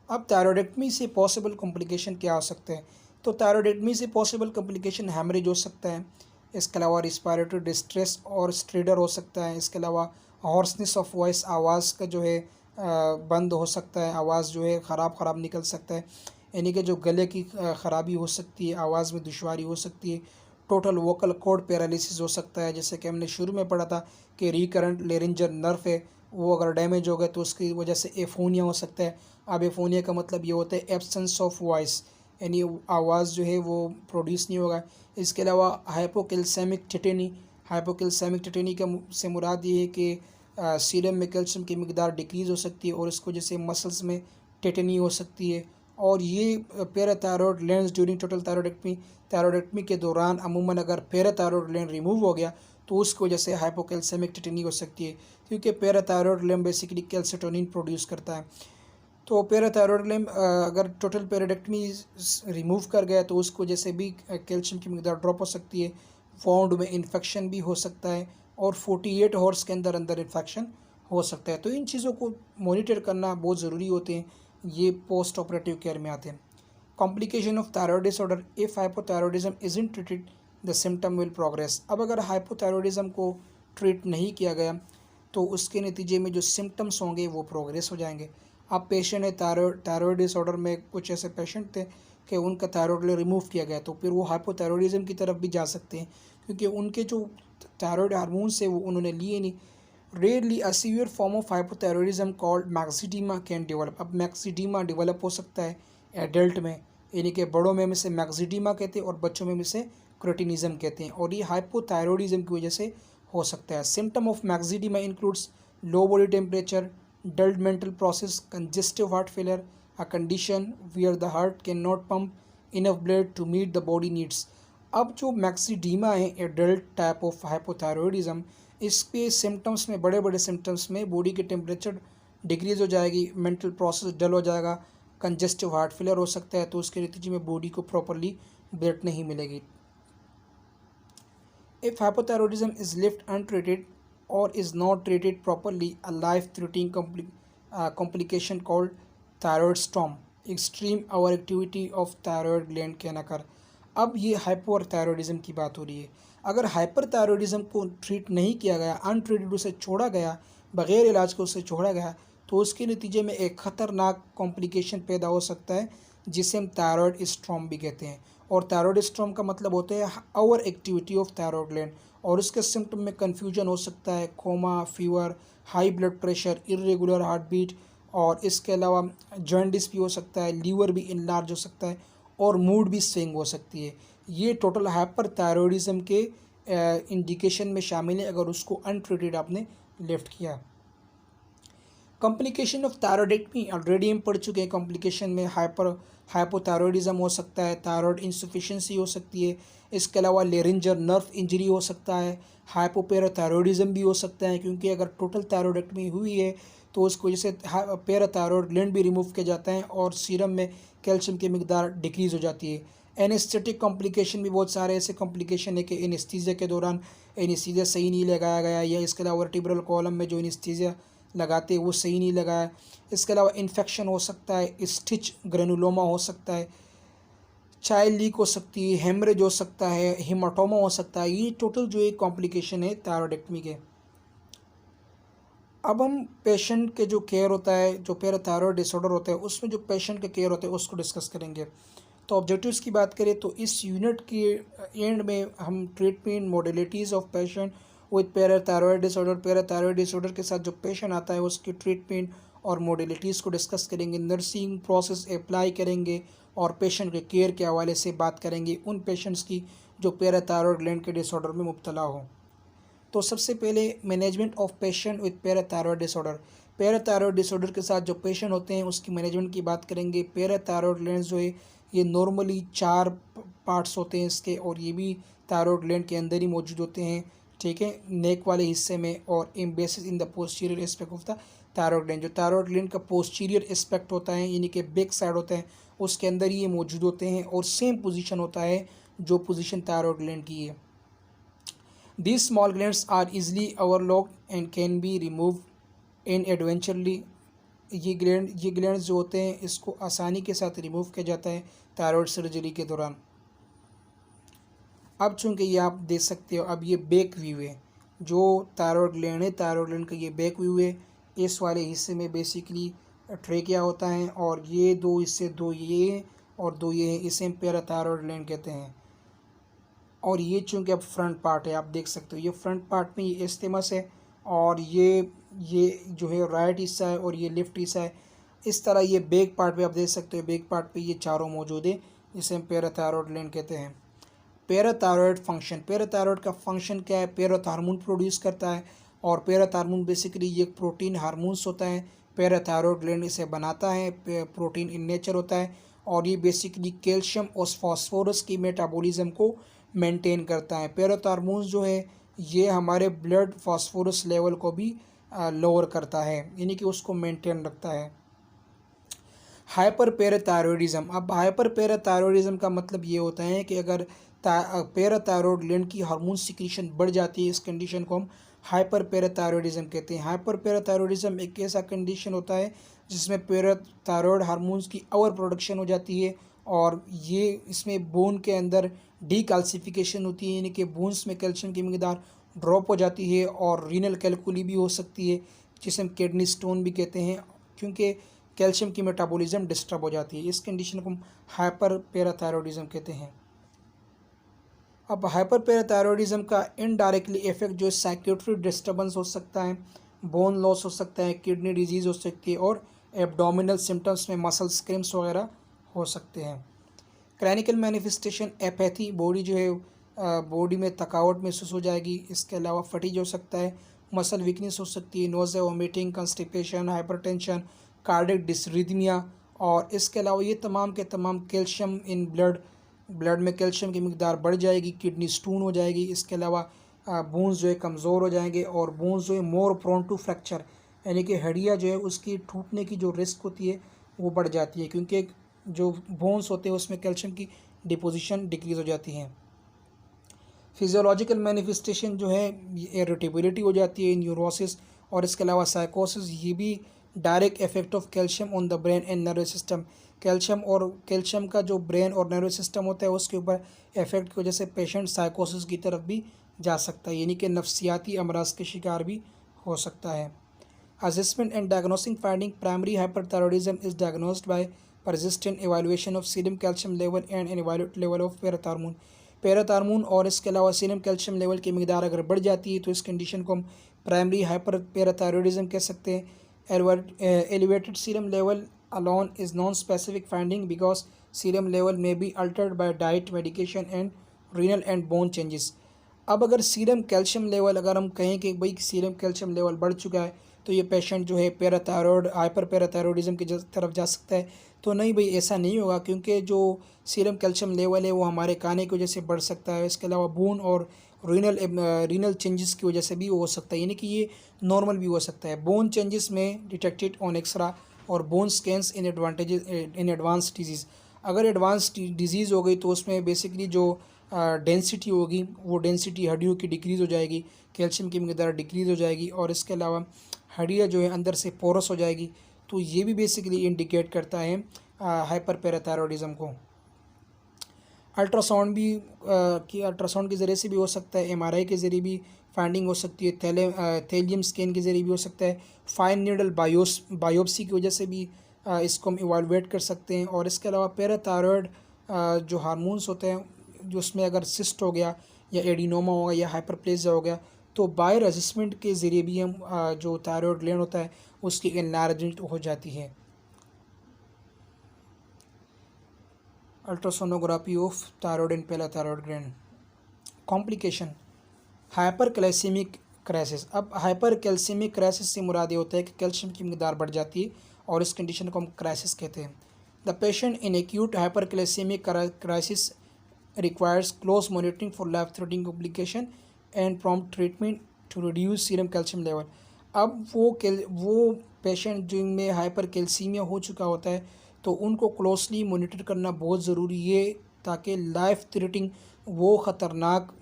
अब थायरॉयडेक्टमी से पॉसिबल कॉम्प्लिकेशन क्या हो सकते हैं? तो थायरॉयडेक्टमी से पॉसिबल कॉम्प्लिकेशन हैमरेज हो सकता है। इसके अलावा रिस्पायरेटरी डिस्ट्रेस और स्ट्रेडर हो सकता है। इसके अलावा हॉर्सनेस ऑफ वॉइस, आवाज़ का जो है बंद हो सकता है, आवाज़ जो है ख़राब निकल सकता है, यानी कि जो गले की ख़राबी हो सकती है, आवाज़ में दुश्वारी हो सकती है। टोटल वोकल कॉर्ड पैरालिसिस हो सकता है, जैसे कि हमने शुरू में पढ़ा था कि रिकरेंट लेरिंजल नर्व है, वो अगर डैमेज हो गया तो उसकी वजह से एफोनिया हो सकता है। अब एफोनिया का मतलब ये होता है एब्सेंस ऑफ वॉइस, यानी आवाज़ जो है वो प्रोड्यूस नहीं होगा। इसके अलावा हाइपोकैल्सेमिक टेटेनी, हाइपोकैल्सेमिक टेटेनी का से मुराद ये है कि सीरम में कैल्शियम की मिकदार डिक्रीज़ हो सकती है और इसको जैसे मसल्स में टेटेनी हो सकती है। और ये पैराथायरॉयड ग्लैंड्स ड्यूरिंग टोटल थायरॉयडेक्टमी, थायरॉयडेक्टमी के दौरान अमूमन अगर पैराथायरॉयड ग्लैंड रिमूव हो गया तो उसकी वजह से हाइपोकैल्सेमिक टेटेनी हो सकती है, क्योंकि parathyroid gland basically calcitonin produce करता है। तो पैराथायरॉयड ग्लैंड अगर टोटल पैराडेक्टमी रिमूव कर गया तो उसकी वजह से भी कैल्शियम की मिकदार ड्रॉप हो सकती है, वाउंड में इन्फेक्शन भी हो सकता है, और 48 आवर्स के अंदर अंदर इन्फेक्शन हो सकता है। तो इन चीज़ों को मॉनिटर करना बहुत ज़रूरी होते हैं, ये पोस्ट ऑपरेटिव केयर में आते हैं। Complication of thyroid disorder, if hypothyroidism isn't treated the symptom will progress. अब अगर हाइपोथायरॉयडिज्म को ट्रीट नहीं किया गया तो उसके नतीजे में जो सिम्टम्स होंगे वो प्रोग्रेस हो जाएंगे। अब पेशेंट है थायरॉयड डिसऑर्डर में कुछ ऐसे पेशेंट थे कि उनका थायरॉयड रिमूव किया गया, तो फिर वो हाइपोथायरॉयडिज्म की तरफ भी जा सकते हैं, क्योंकि उनके जो थायरॉयड हार्मोन्स है वो उन्होंने लिए नहीं। Rarely a severe form of hypothyroidism called myxoedema can develop. अब मैक्सिडीमा डेवलप हो सकता है एडल्ट में, यानी कि बड़ों में से मैक्सिडीमा कहते हैं और बच्चों में से क्रेटिनिज्म कहते हैं, और ये हाइपोथायरॉयडिज्म की वजह से हो सकता है। Symptom of myxoedema includes low body temperature, dulled mental process, congestive heart failure, a condition where the heart cannot pump enough blood to meet the body needs। अब जो मैक्सिडीमा है एडल्ट टाइप ऑफ हाइपोथायरॉयडिज्म, इसके symptoms में बड़े बड़े symptoms में body के temperature decrease हो जाएगी, मेंटल प्रोसेस डल हो जाएगा, कंजेस्टिव हार्ट फेलियर हो सकता है, तो उसके नतीजे में बॉडी को प्रॉपरली ब्लड नहीं मिलेगी। If hypothyroidism is left untreated or is not treated properly, a life-threatening complication called thyroid storm, extreme overactivity of thyroid gland can occur। अब ये हाइपोथायरॉयडिज्म की बात हो रही है। अगर हाइपरथायरॉयडिज्म को ट्रीट नहीं किया गया, अनट्रीटेड उसे छोड़ा गया, बग़ैर इलाज के उसे छोड़ा गया तो उसके नतीजे में एक ख़तरनाक कॉम्प्लिकेशन पैदा हो सकता है जिसे हम थायराइड स्ट्रॉम भी कहते हैं। और थायराइड स्ट्रॉम का मतलब होता है over activity of thyroid gland, और उसके सिम्टम में कन्फ्यूजन हो सकता है, coma, fever, high blood pressure, irregular heart beat, और इसके अलावा जॉन्डिस भी हो सकता है, लीवर भी इनलार्ज हो सकता है और मूड भी स्विंग हो सकती है। ये टोटल हाइपरथायरॉयडिज्म के इंडिकेशन में शामिल है अगर उसको अनट्रीटेड आपने लेफ्ट किया। कॉम्प्लिकेशन ऑफ थायरॉयडेक्टमी ऑलरेडी हम पढ़ चुके हैं। कॉम्प्लिकेशन में हाइपोथायरॉयडिज्म हो सकता है, थायरॉयड इंसफिशिएंसी हो सकती है, इसके अलावा लेरिंजर नर्व इंजरी हो सकता है, हाइपोपैराथायरॉयडिज्म भी हो सकता है, क्योंकि अगर टोटल थायरॉयडेक्टमी हुई है तो उसकी वजह से पैराथायरॉयड ग्लैंड भी रिमूव किया जाता है और सीरम में कैल्शियम की मिकदार डिक्रीज़ हो जाती है। एनेस्थेटिक कॉम्प्लिकेशन भी बहुत सारे ऐसे कॉम्प्लिकेशन है कि एनेस्थीसिया के दौरान एनेस्थीसिया सही नहीं लगाया गया, या इसके अलावा वर्टिब्रल कॉलम में जो एनेस्थीसिया लगाते हैं वो सही नहीं लगाया। इसके अलावा इन्फेक्शन हो सकता है, स्टिच ग्रेनुलोमा हो सकता है, चाइल्ड लीक हो सकती है, हेमरेज हो सकता है, हेमाटोमा हो सकता है। ये टोटल जो एक कॉम्प्लिकेशन है थायरॉयडेक्टमी के। अब हम पेशेंट के जो केयर होता है, जो पैराथायरॉयड डिसऑर्डर होता है उसमें जो पेशेंट के केयर होते हैं उसको डिस्कस करेंगे। तो ऑब्जेक्टिव्स की बात करें तो इस यूनिट के एंड में हम treatment modalities of patient with parathyroid disorder के साथ जो पेशेंट आता है उसकी ट्रीटमेंट और मोडेलिटीज़ को डिस्कस करेंगे, नर्सिंग प्रोसेस अप्लाई करेंगे और पेशेंट के केयर के हवाले से बात करेंगे उन पेशेंट्स की जो पैराथायरॉयड ग्लैंड के डिसऑर्डर में मुब्तला हो। तो सबसे पहले management of patient with parathyroid disorder. Parathyroid disorder के साथ जो पेशेंट होते हैं उसकी मैनेजमेंट की बात करेंगे। पैराथायरॉयड ग्लैंड जो है ये नॉर्मली 4 पार्ट्स होते हैं इसके, और ये भी थायरॉयड ग्लैंड के अंदर ही मौजूद होते हैं, ठीक है, नेक वाले हिस्से में, और ambiences in the posterior aspect of the thyroid gland. जो थायरॉयड ग्लैंड का पोस्टीरियर एस्पेक्ट होता है यानी कि बैक साइड होता है उसके अंदर ही ये मौजूद होते हैं, और सेम पोजीशन होता है जो पोजीशन थायरॉयड ग्लैंड की है। These small glands are easily overlooked and can be removed in eventually। ये ग्लैंड्स जो होते हैं इसको आसानी के साथ रिमूव किया जाता है थायरॉयड सर्जरी के दौरान। अब चूंकि ये आप देख सकते हो, अब ये बैक व्यू है, जो थायरॉयड ग्लैंड है थायरॉयड ग्लैंड का ये बैक व्यू है। इस वाले हिस्से में बेसिकली ट्रेकिया होता है, और ये दो हिस्से, दो ये हैं और दो ये हैं, इसे हम पैराथायरॉयड ग्लैंड कहते हैं। और ये चूँकि अब फ्रंट पार्ट है, आप देख सकते हो ये फ्रंट पार्ट में ये इस्तेमस है, और ये जो है राइट हिस्सा है और ये लेफ्ट हिस्सा है। इस तरह ये बैक पार्ट पे आप देख सकते हो, बैक पार्ट पे ये चारों मौजूद है, जिसे हम पैराथायरॉयड ग्लैंड कहते हैं। पैराथायरॉयड फंक्शन, पैराथायरॉयड का फंक्शन क्या है? पैराथ हार्मोन प्रोड्यूस करता है, और पैराथ हार्मोन बेसिकली ये प्रोटीन हार्मोन्स होता है, पैराथायरॉयड ग्लैंड इसे बनाता है, प्रोटीन इन नेचर होता है, और ये बेसिकली कैल्शियम और फास्फोरस की मेटाबॉलिज्म को मेंटेन करता है। पैराथ हार्मोन्स जो है ये हमारे ब्लड फास्फोरस लेवल को भी लोअर करता है, यानी कि उसको मेंटेन रखता है। हाइपर पैराथायरॉयडिज्म, अब हाइपर पैराथायरॉयडिज्म का मतलब ये होता है कि अगर पैराथायरॉयड ग्लैंड की हार्मोन सिक्रीशन बढ़ जाती है, इस कंडीशन को हम हाइपर पैराथायरॉयडिज्म कहते हैं। हाइपर पैराथायरॉयडिज्म एक ऐसा कंडीशन होता है जिसमें पैराथायरॉयड हार्मोन्स की ओवर प्रोडक्शन हो जाती है, और ये इसमें बोन के अंदर डीकैल्सिफिकेशन होती है, यानी कि बोन्स में कैल्शियम की मिकदार ड्रॉप हो जाती है, और रीनल कैलकुली भी हो सकती है, जिसे हम किडनी स्टोन भी कहते हैं, क्योंकि कैल्शियम की मेटाबॉलिज्म डिस्टर्ब हो जाती है। इस कंडीशन को हम हाइपर पैराथायरॉयडिज्म कहते हैं। अब हाइपर पैराथायरॉयडिज्म का इनडायरेक्टली इफेक्ट जो साइकेट्रिक डिस्टर्बेंस हो सकता है, बोन लॉस हो सकता है, किडनी डिजीज़ हो सकती है, और एब्डोमिनल सिम्टम्स में मसल स्क्रैम्स वगैरह हो सकते हैं। क्लिनिकल मैनिफेस्टेशन एपैथी, बॉडी जो है बॉडी में थकावट महसूस हो जाएगी, इसके अलावा फटीज हो सकता है, मसल वीकनेस हो सकती है, nausea, vomiting, constipation, hypertension, cardiac डिसरिथमिया, और इसके अलावा ये तमाम के तमाम कैल्शियम इन ब्लड में कैल्शियम की मिकदार बढ़ जाएगी, किडनी स्टोन हो जाएगी। इसके अलावा बोन्स जो है कमज़ोर हो जाएंगे, और बोन्स जो है मोर प्रोन टू फ्रैक्चर, यानी कि हड्डियाँ जो है उसकी टूटने की जो रिस्क होती है वो बढ़ जाती है, क्योंकि जो बोन्स होते हैं उसमें कैल्शियम की डिपोजिशन डिक्रीज़ हो जाती है। फिजियोलॉजिकल मैनिफेस्टेशन जो है इरिटेबिलिटी हो जाती है, न्यूरोसिस, और इसके अलावा साइकोसिस, ये भी direct effect of calcium on the brain and nervous system. Calcium का जो ब्रेन और नर्वस सिस्टम होता है उसके ऊपर इफेक्ट की वजह से पेशेंट साइकोसिस की तरफ भी जा सकता है, यानी कि नफ्सियाती अमराज के शिकार भी हो सकता है। Assessment and diagnostic finding. Primary hyperthyroidism is diagnosed by persistent evaluation of serum calcium level and an evaluate level of parathyroid parathormone और इसके अलावा सीरम कैल्शियम लेवल की मिकदार अगर बढ़ जाती है तो इस कंडीशन को हम प्राइमरी हाइपर पैराथायरॉयडिज्म कह सकते हैं। Elevated serum level alone is non specific finding because serum level में be altered by diet medication and renal and bone changes. अब अगर सीरम कैल्शियम लेवल अगर हम कहें कि भाई सीरम कैल्शियम लेवल बढ़ चुका है तो ये पेशेंट जो है पैराथायरॉयड हाइपर पैराथायरॉयडिज्म की तरफ जा सकता है, तो नहीं भाई ऐसा नहीं होगा, क्योंकि जो सीरम कैल्शियम लेवल है वो हमारे खाने की वजह से बढ़ सकता है। इसके अलावा बोन और रीनल चेंजेस की वजह से भी हो सकता है, यानी कि ये नॉर्मल भी हो सकता है। बोन चेंजेस में डिटेक्टेड ऑन एक्सरा और bone scans in advance disease. अगर एडवांस डिजीज़ हो गई तो उसमें बेसिकली जो डेंसिटी होगी वो डेंसिटी हड्डियों की डिक्रीज़ हो जाएगी, कैल्शियम की मिकदार डिक्रीज़ हो जाएगी और इसके अलावा हड्डियाँ जो है अंदर से पोरस हो जाएगी। तो ये भी बेसिकली इंडिकेट करता है हाइपर पैराथायरॉयडिज्म को। अल्ट्रासाउंड भी अल्ट्रासाउंड के ज़रिए से भी हो सकता है, एमआरआई के ज़रिए भी फाइंडिंग हो सकती है, थैलियम स्कैन के ज़रिए भी हो सकता है, फाइन नीडल बायोप्सी की वजह से भी इसको हम इवालुएट कर सकते हैं। और इसके अलावा पैराथायरॉयड जो हार्मोन्स होते हैं जो उसमें अगर सिस्ट हो गया या एडिनोमा हो गया या हाइपरप्लेजिया हो गया तो बायर असेसमेंट के ज़रिए भी हम जो थायरॉयड ग्लैंड होता है उसकी एनलार्जमेंट हो जाती है। Ultrasonography of thyroid and parathyroid gland. Complication hypercalcaemic crisis. अब हाइपरकैल्सीमिक क्राइसिस से मुराद ये होता है कि कैल्शियम की मिकदार बढ़ जाती है और इस कंडीशन को हम क्राइसिस कहते हैं। The patient in acute hypercalcaemic crisis requires close monitoring for life-threatening complication and prompt treatment to reduce serum calcium level। अब वो पेशेंट जिनमें हाइपर कैल्सीमिया हो चुका होता है तो उनको क्लोजली मॉनिटर करना बहुत ज़रूरी है ताकि लाइफ थ्रेटनिंग वो ख़तरनाक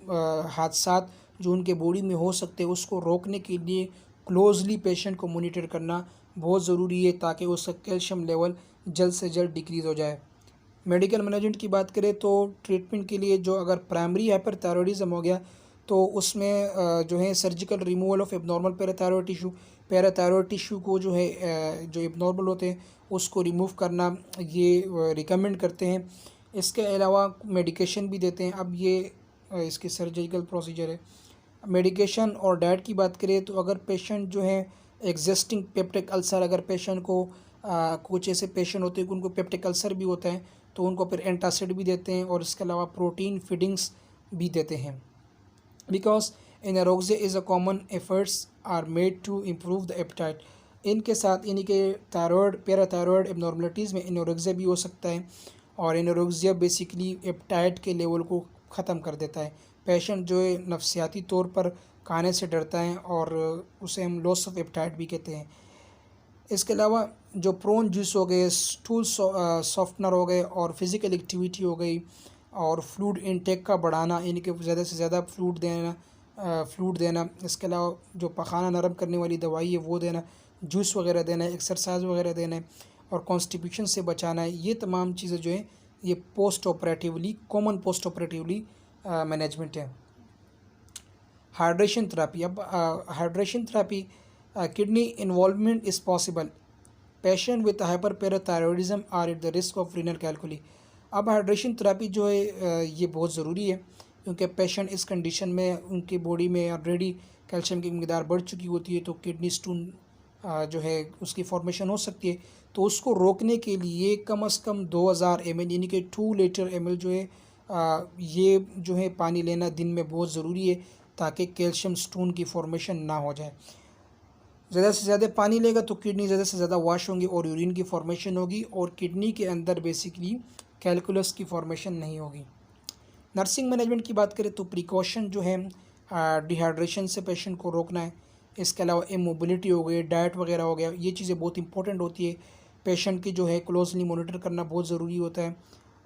हादसात जो उनके बॉडी में हो सकते हैं उसको रोकने के लिए क्लोजली पेशेंट को मॉनिटर करना बहुत ज़रूरी है ताकि उसका कैल्शियम लेवल जल्द से जल्द डिक्रीज़ हो जाए। मेडिकल मैनेजमेंट की बात करें तो ट्रीटमेंट के लिए जो अगर प्राइमरी हाइपरथायरॉयडिज्म हो गया तो उसमें जो है surgical removal of abnormal parathyroid tissue को जो है जो एबनॉर्मल होते हैं उसको रिमूव करना ये रिकमेंड करते हैं। इसके अलावा मेडिकेशन भी देते हैं। अब ये इसके सर्जिकल प्रोसीजर है। मेडिकेशन और डाइट की बात करें तो अगर पेशेंट जो है एग्जिस्टिंग पेप्टिक अल्सर, अगर पेशेंट को कुछ ऐसे पेशेंट होते हैं कि उनको पेप्टिक अल्सर भी होता है तो उनको फिर एंटासिड भी देते हैं और इसके अलावा प्रोटीन फीडिंग्स भी देते हैं। Because anorexia is a common efforts are made to improve the appetite. इनके साथ इन्हीं के थायरॉयड पैराथायरॉयड एबनॉर्मलिटीज़ में एनोरेक्सिया भी हो सकता है और एनोरेक्सिया बेसिकली एपेटाइट के लेवल को ख़त्म कर देता है। पेशेंट जो है नफ्सियाती तौर पर खाने से डरता है और उसे हम लॉस ऑफ एपेटाइट भी कहते हैं। इसके अलावा जो प्रोन जूस हो गए, स्टूल सॉफ्टनर हो गए और फिज़िकल एक्टिविटी हो गई और फ्लूइड इनटेक का बढ़ाना, इनके ज़्यादा से ज़्यादा फ्लूइड देना। इसके अलावा जो पखाना नरम करने वाली दवाई है वो देना, जूस वगैरह देना है, एक्सरसाइज वगैरह देना है और कॉन्स्टिपेशन से बचाना है। ये तमाम चीज़ें जो है ये पोस्ट ऑपरेटिवली मैनेजमेंट है। Hydration therapy. अब hydration therapy kidney involvement is possible. Patient with hyperparathyroidism are at the risk of renal calculi. अब हाइड्रेशन थेरेपी जो है ये बहुत ज़रूरी है क्योंकि पेशेंट इस कंडीशन में उनकी बॉडी में ऑलरेडी कैल्शियम की मिकदार बढ़ चुकी होती है तो किडनी स्टोन जो है उसकी फॉर्मेशन हो सकती है। तो उसको रोकने के लिए कम से कम 2000 ml यानी कि 2 लीटर ml जो है ये जो है पानी लेना दिन में बहुत ज़रूरी है ताकि कैल्शियम स्टोन की फॉर्मेशन ना हो जाए। ज़्यादा से ज़्यादा पानी लेगा तो किडनी ज़्यादा से ज़्यादा वॉश होंगी और यूरिन की फॉर्मेशन होगी और किडनी के अंदर बेसिकली कैलकुलस की फॉर्मेशन नहीं होगी। नर्सिंग मैनेजमेंट की बात करें तो प्रिकॉशन जो है डिहाइड्रेशन से पेशेंट को रोकना है। इसके अलावा इमोबिलिटी हो गई, डाइट वगैरह हो गया, ये चीज़ें बहुत इंपॉर्टेंट होती है। पेशेंट की जो है क्लोजली मॉनिटर करना बहुत ज़रूरी होता है।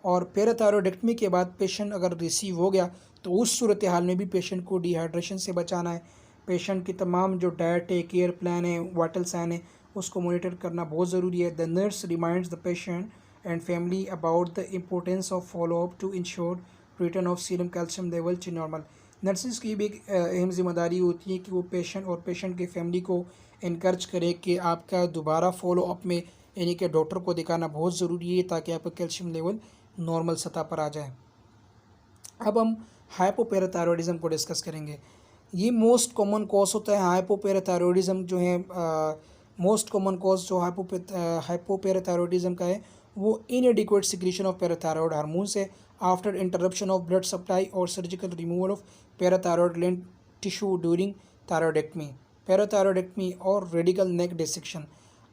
और पैराथायरॉयडेक्टमी के बाद पेशेंट अगर रिसीव हो गया तो उस सूरत हाल में भी पेशेंट को डिहाइड्रेशन से बचाना है। पेशेंट की तमाम जो डाइट है, केयर प्लान है, वाइटल साइन है, उसको मॉनिटर करना बहुत ज़रूरी है। The nurse reminds the patient and family about the importance of follow up to ensure return of serum calcium level to normal. Nurses की भी एक अहम जिम्मेदारी होती है कि वो पेशेंट और पेशेंट के फैमिली को इनकरेज करें कि आपका दोबारा फॉलो अप में यानी कि डॉक्टर को दिखाना बहुत ज़रूरी है ताकि आपका कैल्शियम लेवल नॉर्मल सतह पर आ जाए। अब हम हाइपोपैराथायरॉयडिज्म को डिस्कस करेंगे। ये मोस्ट कॉमन कॉज होता है हाइपोपैराथायरॉयडिज्म जो है। मोस्ट कॉमन कॉज जो हाइपोपैराथायरॉयडिज्म का है वो inadequate secretion of parathyroid hormone से after interruption of blood supply और surgical removal of parathyroid gland tissue during thyroidectomy, parathyroidectomy और रेडिकल नेक डिसेक्शन।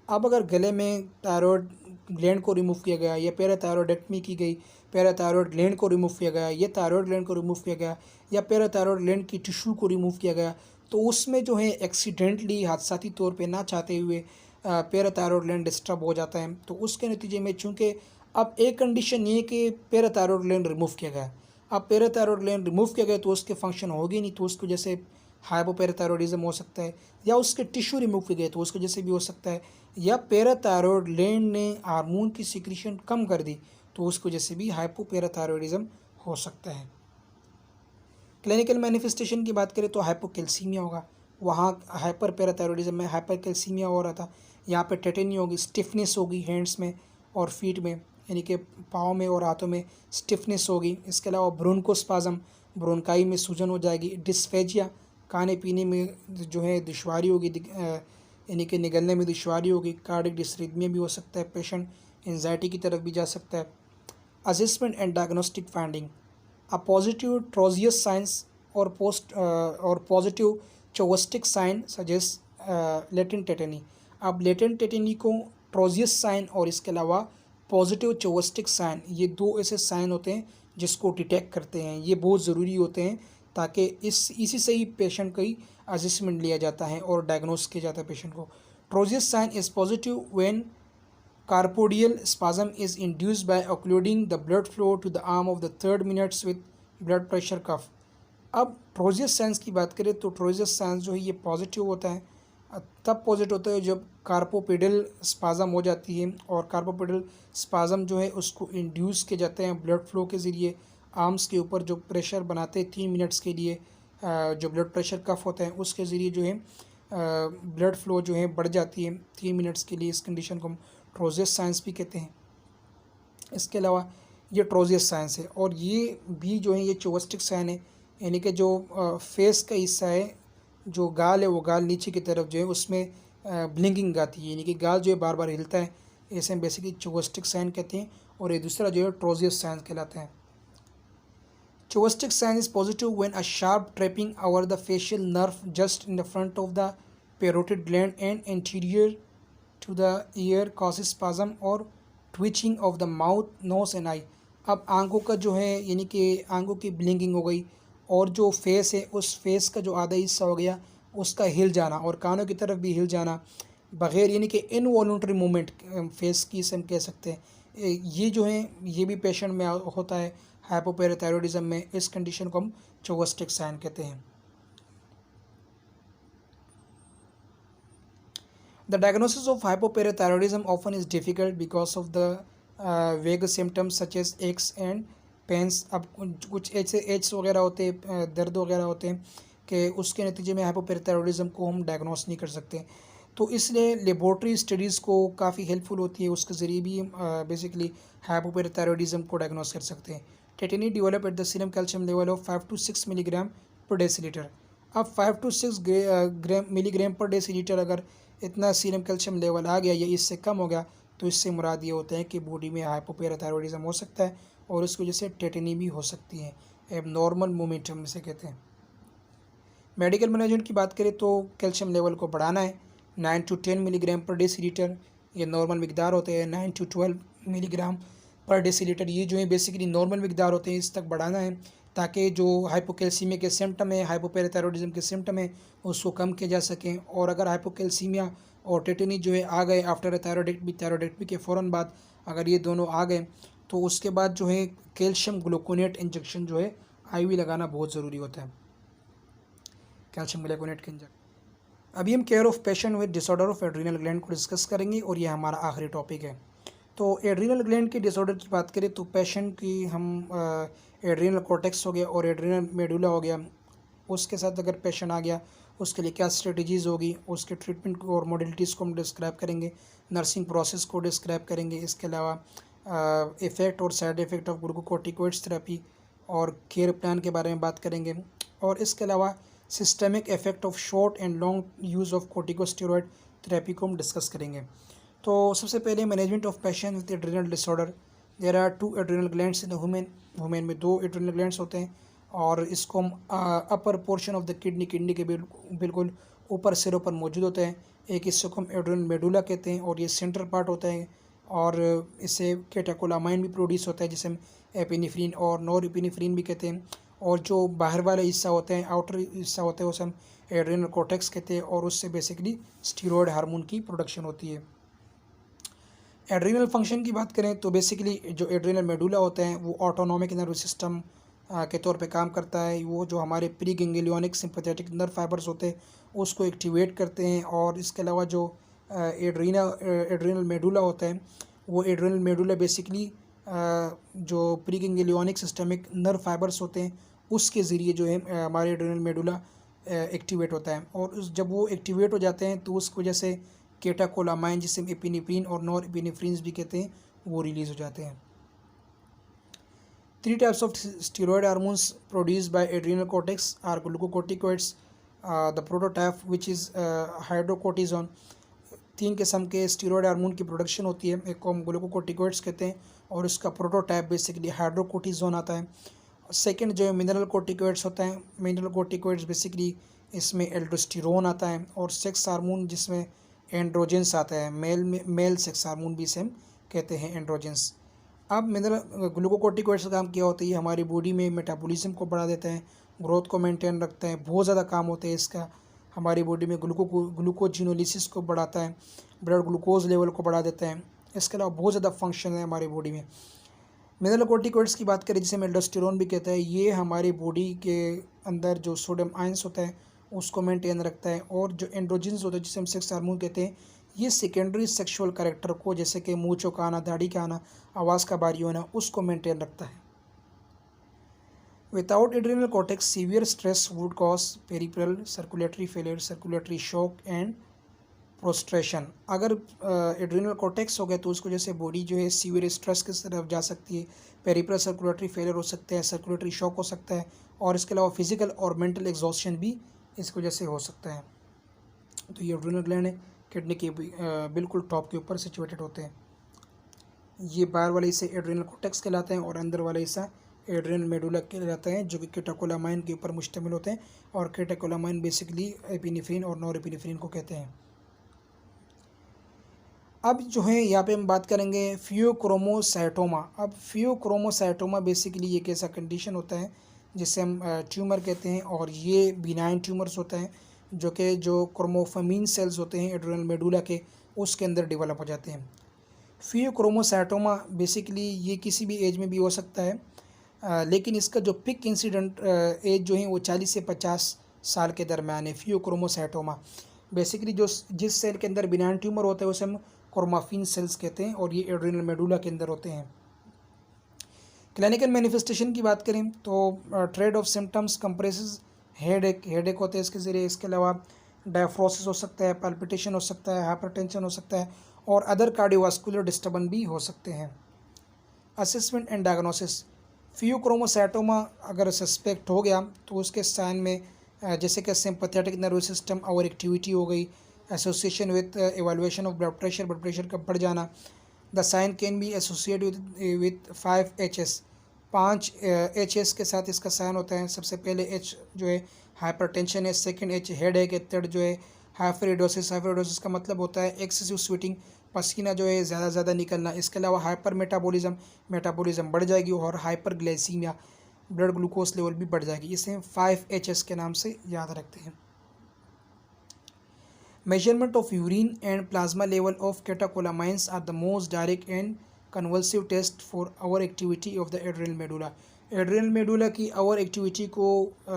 अब अगर गले में थायरॉयड ग्लैंड को रिमूव किया गया या पैराथायरॉयडेक्टमी की गई, पैराथायरॉयड ग्लैंड को रिमूव किया गया या थायरॉयड ग्लैंड को रिमूव किया गया या पैराथायरॉयड ग्लैंड की टिश्यू को रिमूव किया गया, तो उसमें जो है एक्सीडेंटली हादसाती तौर पे ना चाहते हुए पैराथायरॉयड ग्लैंड डिस्टर्ब हो जाता है। तो उसके नतीजे में चूँकि अब एक कंडीशन ये है कि पैराथायरॉयड ग्लैंड रिमूव किया गया, अब पैराथायरॉयड ग्लैंड रिमूव किया गया तो उसके फंक्शन होगी नहीं, तो उसकी वजह से हाइपोपैराथायरॉयडिज्म हो सकता है, या उसके टिश्यू रिमूव किए गए तो उसकी वजह से भी हो सकता है, या पैराथायरॉयड ग्लैंड ने हार्मोन की सिक्रीशन कम कर दी तो उसकी वजह से भी हाइपोपैराथायरॉयडिज्म हो सकता है। क्लिनिकल मैनिफेस्टेशन की बात करें तो हाइपोकैल्सीमिया होगा, वहाँ हाइपर पैराथायरॉयडिज्म में हाइपरकैल्सीमिया हो रहा था, यहाँ पे टेटनी होगी, स्टिफनेस होगी हैंड्स में और फीट में यानी कि पाँव में और हाथों में स्टिफनेस होगी। इसके अलावा ब्रोंकोस्पाज्म, ब्रोंकाई में सूजन हो जाएगी, डिस्फेजिया, खाने पीने में जो है दुश्वारी होगी, यानी कि निगलने में दुश्वारी होगी, कार्डिक डिसरिथमिया भी हो सकता है, पेशेंट एंजाइटी की तरफ भी जा सकता है। Assessment and diagnostic finding, a positive Trousseau's signs और positive Chvostek sign suggest latent tetany. अब लेटेंट टेटनी को ट्रोजियस साइन और इसके अलावा पॉजिटिव चोवस्टिक साइन, ये दो ऐसे साइन होते हैं जिसको डिटेक्ट करते हैं, ये बहुत ज़रूरी होते हैं ताकि इसी से ही पेशेंट का ही असेसमेंट लिया जाता है और डायग्नोस किया जाता है पेशेंट को। Trousseau's sign is positive when carpodial spasm is induced by occluding the blood flow to the arm of the third minutes with blood pressure cuff। अब ट्रोजियस साइंस की बात करें तो ट्रोजियस साइंस जो है ये पॉजिटिव होता है, तब पॉजिटिव होता है जब कार्पोपेडल स्पाजम हो जाती है, और कार्पोपेडल स्पाजम जो है उसको इंड्यूस किए जाते हैं ब्लड फ्लो के ज़रिए आर्म्स के ऊपर जो प्रेशर बनाते हैं 3 मिनट्स के लिए, जो ब्लड प्रेशर कफ होता है उसके ज़रिए जो है ब्लड फ्लो जो है बढ़ जाती है 3 मिनट्स के लिए। इस कंडीशन को हम ट्रोजियस साइंस भी कहते हैं। इसके अलावा ये ट्रोजियस साइंस है, और ये भी जो है ये चोवस्टिक साइन है, यानी कि जो फेस का हिस्सा है, जो गाल है वो गाल नीचे की तरफ जो है उसमें ब्लिंकिंग आती है, यानी कि गाल जो है बार बार हिलता है, इसे हम बेसिकली चोवस्टिक साइन कहते हैं, और ये दूसरा जो है ट्रोजियस साइन कहलाता है। Chvostek sign is positive when a sharp tapping over the facial nerve just in the front of the parotid gland and anterior to the ear causes spasm और twitching of the mouth, nose and eye. अब आंखों का जो है यानी कि आंखों की ब्लिंकिंग हो गई, और जो फेस है उस फेस का जो आधा हिस्सा हो गया उसका हिल जाना, और कानों की तरफ भी हिल जाना बग़ैर, यानी कि इनवॉल्यूंटरी मूवमेंट फेस की से हम कह सकते हैं। ये जो है ये भी पेशेंट में होता है हाइपोपैराथायरॉयडिज्म में। इस कंडीशन को हम चोवस्टिक साइन कहते हैं। The diagnosis of hypoparathyroidism often is difficult because of the vague symptoms such as aches and pains। अब कुछ ऐसे एड्स वगैरह होते हैं, दर्द वगैरह होते हैं कि उसके नतीजे में हाइपोपैराथायरॉयडिज्म को हम डायग्नोस नहीं कर सकते, तो इसलिए लेबॉर्ट्री स्टडीज़ को काफ़ी हेल्पफुल होती है, उसके ज़रिए भी बेसिकली हाइपोपैराथायरॉयडिज्म को डायग्नोस कर सकते हैं। Tetani develop at the serum calcium level of 5 to 6 milligram पर डेसीलीटर। अब 5 to 6 मिलीग्राम पर डेसीलीटर अगर इतना सीरम कैल्शियम लेवल आ गया या इससे कम हो गया तो इससे मुराद ये होता है कि बॉडी में हाइपोपैराथायरॉयडिज्म हो सकता है, और उसकी वजह से टेटनी भी हो सकती है, एबनॉर्मल मोमेंटम इसे कहते हैं। मेडिकल मैनेजमेंट की बात करें तो कैल्शियम लेवल को बढ़ाना है 9 to 10 मिलीग्राम पर डेसीलीटर, ये नॉर्मल मिकदार होते हैं 9 to 12 मिलीग्राम पर डेसीलीटर, ये जो है बेसिकली नॉर्मल मिकदार होते हैं, इस तक बढ़ाना है ताकि जो हाइपोकैल्सीमिया के सिम्टम है, हाइपोपैराथायरॉयडिज्म के सिम्टम है उसको कम किया जा सकें। और अगर हाइपोकैल्सीमिया और टेटनी जो है आ गए आफ्टर थायरॉयडेक्टमी के फ़ौरन बाद अगर ये दोनों आ गए तो उसके बाद जो है कैल्शियम ग्लूकोनेट इंजेक्शन जो है आईवी लगाना बहुत ज़रूरी होता है, कैल्शियम ग्लूकोनेट के इंजेक्शन। अभी हम care of patient with disorder of adrenal gland को डिस्कस करेंगे, और यह हमारा आखिरी टॉपिक है। तो एड्रीनल ग्लैंड के डिसऑर्डर की बात करें तो पेशेंट की हम एड्रीनल कॉर्टेक्स हो गया और एड्रीनल मेडुला हो गया, उसके साथ अगर पेशेंट आ गया उसके लिए क्या स्ट्रेटजीज़ होगी, उसके ट्रीटमेंट और मॉडलिटीज़ को हम डिस्क्राइब करेंगे, नर्सिंग प्रोसेस को डिस्क्राइब करेंगे। इसके अलावा इफ़ेक्ट और side effect of glucocorticoids therapy और केयर प्लान के बारे में बात करेंगे। और इसके अलावा systemic effect of short and long use of corticosteroid therapy को हम डिस्कस करेंगे। तो सबसे पहले management of patient with adrenal disorder. There are 2 adrenal glands in the women में 2 एड्रिनल ग्लैंड्स होते हैं और इसको हम upper portion of the kidney के बिल्कुल ऊपर सिरों पर मौजूद होते हैं। एक हिस्से को हम एड्रिनल मेडुला कहते हैं और ये सेंट्रल पार्ट होता है और इससे कैटेकोलामाइन भी प्रोड्यूस होता है जिसे हम एपिनेफ्रिन और नॉरएपिनेफ्रिन भी कहते हैं। और जो बाहर वाला हिस्सा होते हैं, आउटर हिस्सा होता है, उसे हम एड्रिनल कॉर्टेक्स कहते हैं और उससे बेसिकली स्टीरॉयड हार्मोन की प्रोडक्शन होती है। एड्रिनल फंक्शन की बात करें तो बेसिकली जो एड्रिनल मेडुला होता है वो ऑटोनॉमिक नर्वस सिस्टम के तौर पे काम करता है। वो जो हमारे pre ganglionic sympathetic nerve fibres होते हैं उसको एक्टिवेट करते हैं। और इसके अलावा जो एड्रिनल मेडुला होता है वो एड्रिनल मेडुला बेसिकली जो pre ganglionic systemic nerve fibres होते हैं उसके ज़रिए जो है हमारे एड्रिनल मेडुला एक्टिवेट होता है। और जब वो एक्टिवेट हो जाते हैं तो उसकी वजह से कैटेकोलामाइन जिसे हम एपिनेफ्रिन और नॉरएपिनेफ्रिन भी कहते हैं वो रिलीज़ हो जाते हैं। 3 types of steroid hormones produced by adrenal cortex are glucocorticoids, the prototype which is hydrocortisone. 3 किस्म के स्टीरॉयड हार्मोन की प्रोडक्शन होती है। एक को हम ग्लूकोकॉर्टिकॉइड्स कहते हैं और इसका प्रोटोटाइप बेसिकली हाइड्रोकोर्टिजोन आता है। सेकंड जो है मिनरल कॉर्टिकॉइड्स होता है। मिनरल कॉर्टिकॉइड्स बेसिकली इसमें एल्डोस्टेरोन आता है। और सेक्स हार्मोन जिसमें एंड्रोजेंस आता है, मेल सेक्स हार्मोन भी इसे हम कहते हैं एंड्रोजेंस। अब मिनरल ग्लूकोकॉर्टिकॉइड्स का काम क्या होता है, ये हमारी बॉडी में मेटाबॉलिज्म को बढ़ा देता है, ग्रोथ को मेंटेन रखता है, बहुत ज़्यादा काम होता है इसका। हमारी बॉडी में ग्लूकोजिनोलिसिस को बढ़ाता है, ब्लड ग्लूकोज लेवल को बढ़ा देता है। इसके अलावा बहुत ज़्यादा फंक्शन है हमारी बॉडी में। मिनरल कॉर्टिकॉइड्स की बात करें जिसे हम एल्डोस्टेरोन भी कहते हैं, ये हमारी बॉडी के अंदर जो सोडियम आयंस होता है उसको मेंटेन रखता है। और जो एंड्रोजेंस होता है जिसे हम सेक्स हार्मोन कहते हैं, ये सेकेंडरी सेक्सुअल कैरेक्टर को जैसे कि मुँह चौंकाना, दाढ़ी का आना, आवाज़ का भारी होना, उसको मेंटेन रखता है। Without adrenal cortex severe stress would cause peripheral circulatory failure, circulatory shock and prostration. अगर एड्रिनल कॉर्टेक्स हो गया तो उसको जैसे बॉडी जो है सीवियर स्ट्रेस की तरफ जा सकती है, पेरिफेरल सर्कुलेटरी फेलियर हो सकता है, सर्कुलेटरी शॉक हो सकता है और इसके अलावा फिजिकल और मेंटल एग्जॉस्शन भी इसकी वजह से हो सकता है। तो ये एड्रिनल ग्लैंड है किडनी के बिल्कुल टॉप के ऊपर सिचुएटेड होते हैं। ये बाहर वाले हिस्से एड्रिनल कॉर्टेक्स कहलाते हैं और अंदर वाला हिस्सा एड्रिनल मेडुला कहलाता है जो कि कैटेकोलामाइन के ऊपर मुश्तमिल होते हैं। और कैटेकोलामाइन बेसिकली एपिनेफ्रिन और नॉरएपिनेफ्रिन को कहते हैं। अब जो है यहाँ पे हम बात करेंगे फियोक्रोमोसाइटोमा। अब फियोक्रोमोसाइटोमा बेसिकली एक ऐसा कंडीशन होता है जिसे हम ट्यूमर कहते हैं और ये बिनाइन ट्यूमर्स होता है जो क्रोमोफामिन सेल्स होते हैं एड्रिनल मेडुला के, उसके अंदर डेवलप हो जाते हैं। फियोक्रोमोसाइटोमा बेसिकली ये किसी भी एज में भी हो सकता है, लेकिन इसका जो पिक इंसिडेंट एज जो है वो 40 से 50 साल के दरम्यान है। फियोक्रोमोसाइटोमा बेसिकली जिस सेल के अंदर बिनाइन ट्यूमर होता है उसे हम क्रोमाफिन सेल्स कहते हैं और ये एड्रिनल मेडुला के अंदर होते हैं। क्लिनिकल मैनिफेस्टेशन की बात करें तो trade off symptoms compresses headache होते हैं इसके ज़रिए। इसके अलावा डायफ्रोसिस हो सकता है, पल्पिटेशन हो सकता है, हाइपरटेंशन हो सकता है और अदर कार्डियोवास्कुलर डिस्टर्बेंस भी हो सकते हैं। Assessment and diagnosis. फियोक्रोमोसाइटोमा अगर सस्पेक्ट हो गया तो उसके साइन में जैसे कि sympathetic nervous system over activity हो गई, association with evaluation of blood pressure का बढ़ जाना। The sign can be associate with 5 HS, 5 HS के साथ इसका साइन होता है। सबसे पहले H जो है हाइपरटेंशन है, सेकंड H हेडेक है, थर्ड जो है हाइपरहिडोसिस। हाइपरहिडोसिस का मतलब होता है एक्सेसिव स्वेटिंग, पसीना जो है ज़्यादा निकलना। इसके अलावा हाइपर मेटाबॉलिज्म बढ़ जाएगी और hyperglycaemia, blood glucose level भी बढ़ जाएगी। इसे 5 HS के नाम से याद रखते हैं। Measurement of urine and plasma level of catecholamines are the most direct and convulsive test for our activity of the adrenal medulla. Adrenal medulla की आवर एक्टिविटी को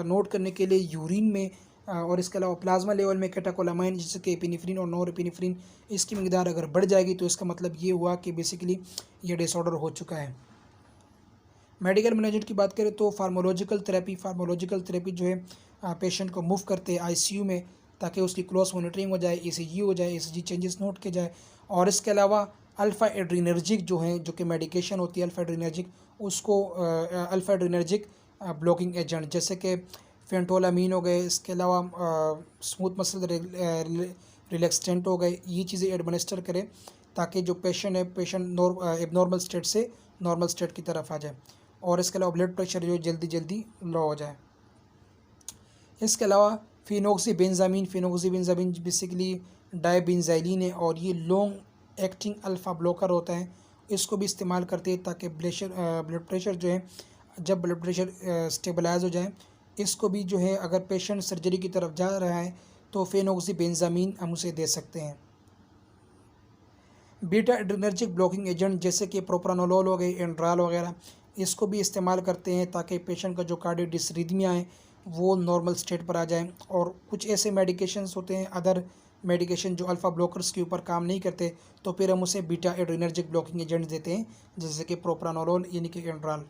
नोट करने के लिए यूरिन में और इसके अलावा प्लाज्मा लेवल में कैटेकोलामाइन जैसे कि एपिनेफ्रिन और नॉरएपिनेफ्रिन इसकी मकदार अगर बढ़ जाएगी तो इसका मतलब ये हुआ कि बेसिकली ये डिसऑर्डर हो चुका है। मेडिकल मैनेजमेंट की बात करें तो फार्माकोलॉजिकल थेरेपी जो है पेशेंट को मूव करते हैं आईसीयू में, ताकि उसकी क्लोज मॉनिटरिंग हो जाए, ईसीजी हो जाए, ईसीजी चेंजेस नोट किए जाए। और इसके अलावा अल्फ़ा एड्रीनर्जिक जो है, जो कि मेडिकेशन होती है अल्फ़ा एड्रीनर्जिक, उसको अल्फ़ा एड्रीनर्जिक ब्लॉकिंग एजेंट जैसे कि फेंटोलामीन हो गए, इसके अलावा स्मूथ मसल रिलैक्सेंट हो गए, ये चीज़ें एडमिनिस्टर करें ताकि जो पेशेंट है, पेशेंट एबनॉर्मल स्टेट से नॉर्मल स्टेट की तरफ आ जाए। और इसके अलावा ब्लड प्रेशर जो जल्दी जल्दी लो हो जाए। इसके अलावा फिनोक्सीबेंजामीन बेसिकली डायबेंजाइलिन है और ये लॉन्ग एक्टिंग अल्फ़ा ब्लॉकर होता है। इसको भी इस्तेमाल करते हैं ताकि ब्लड प्रेशर जो है, जब ब्लड प्रेशर स्टेबलाइज हो जाए, इसको भी जो है अगर पेशेंट सर्जरी की तरफ जा रहा है तो फिनोक्सीबेंजामीन हम उसे दे सकते हैं। बीटा एड्रेनर्जिक ब्लॉकिंग एजेंट जैसे कि प्रोप्रानोलोल हो गए, एंड्राल वगैरह, इसको भी इस्तेमाल करते हैं ताकि पेशेंट का जो कार्डियक डिसरिथमिया है वो नॉर्मल स्टेट पर आ जाए। और कुछ ऐसे मेडिकेशंस होते हैं, अदर मेडिकेशन जो अल्फ़ा ब्लॉकर्स के ऊपर काम नहीं करते, तो फिर हम उसे बीटा एड्रेनर्जिक ब्लॉकिंग एजेंट देते हैं जैसे कि प्रोप्रानोलोल यानी कि एंड्राल।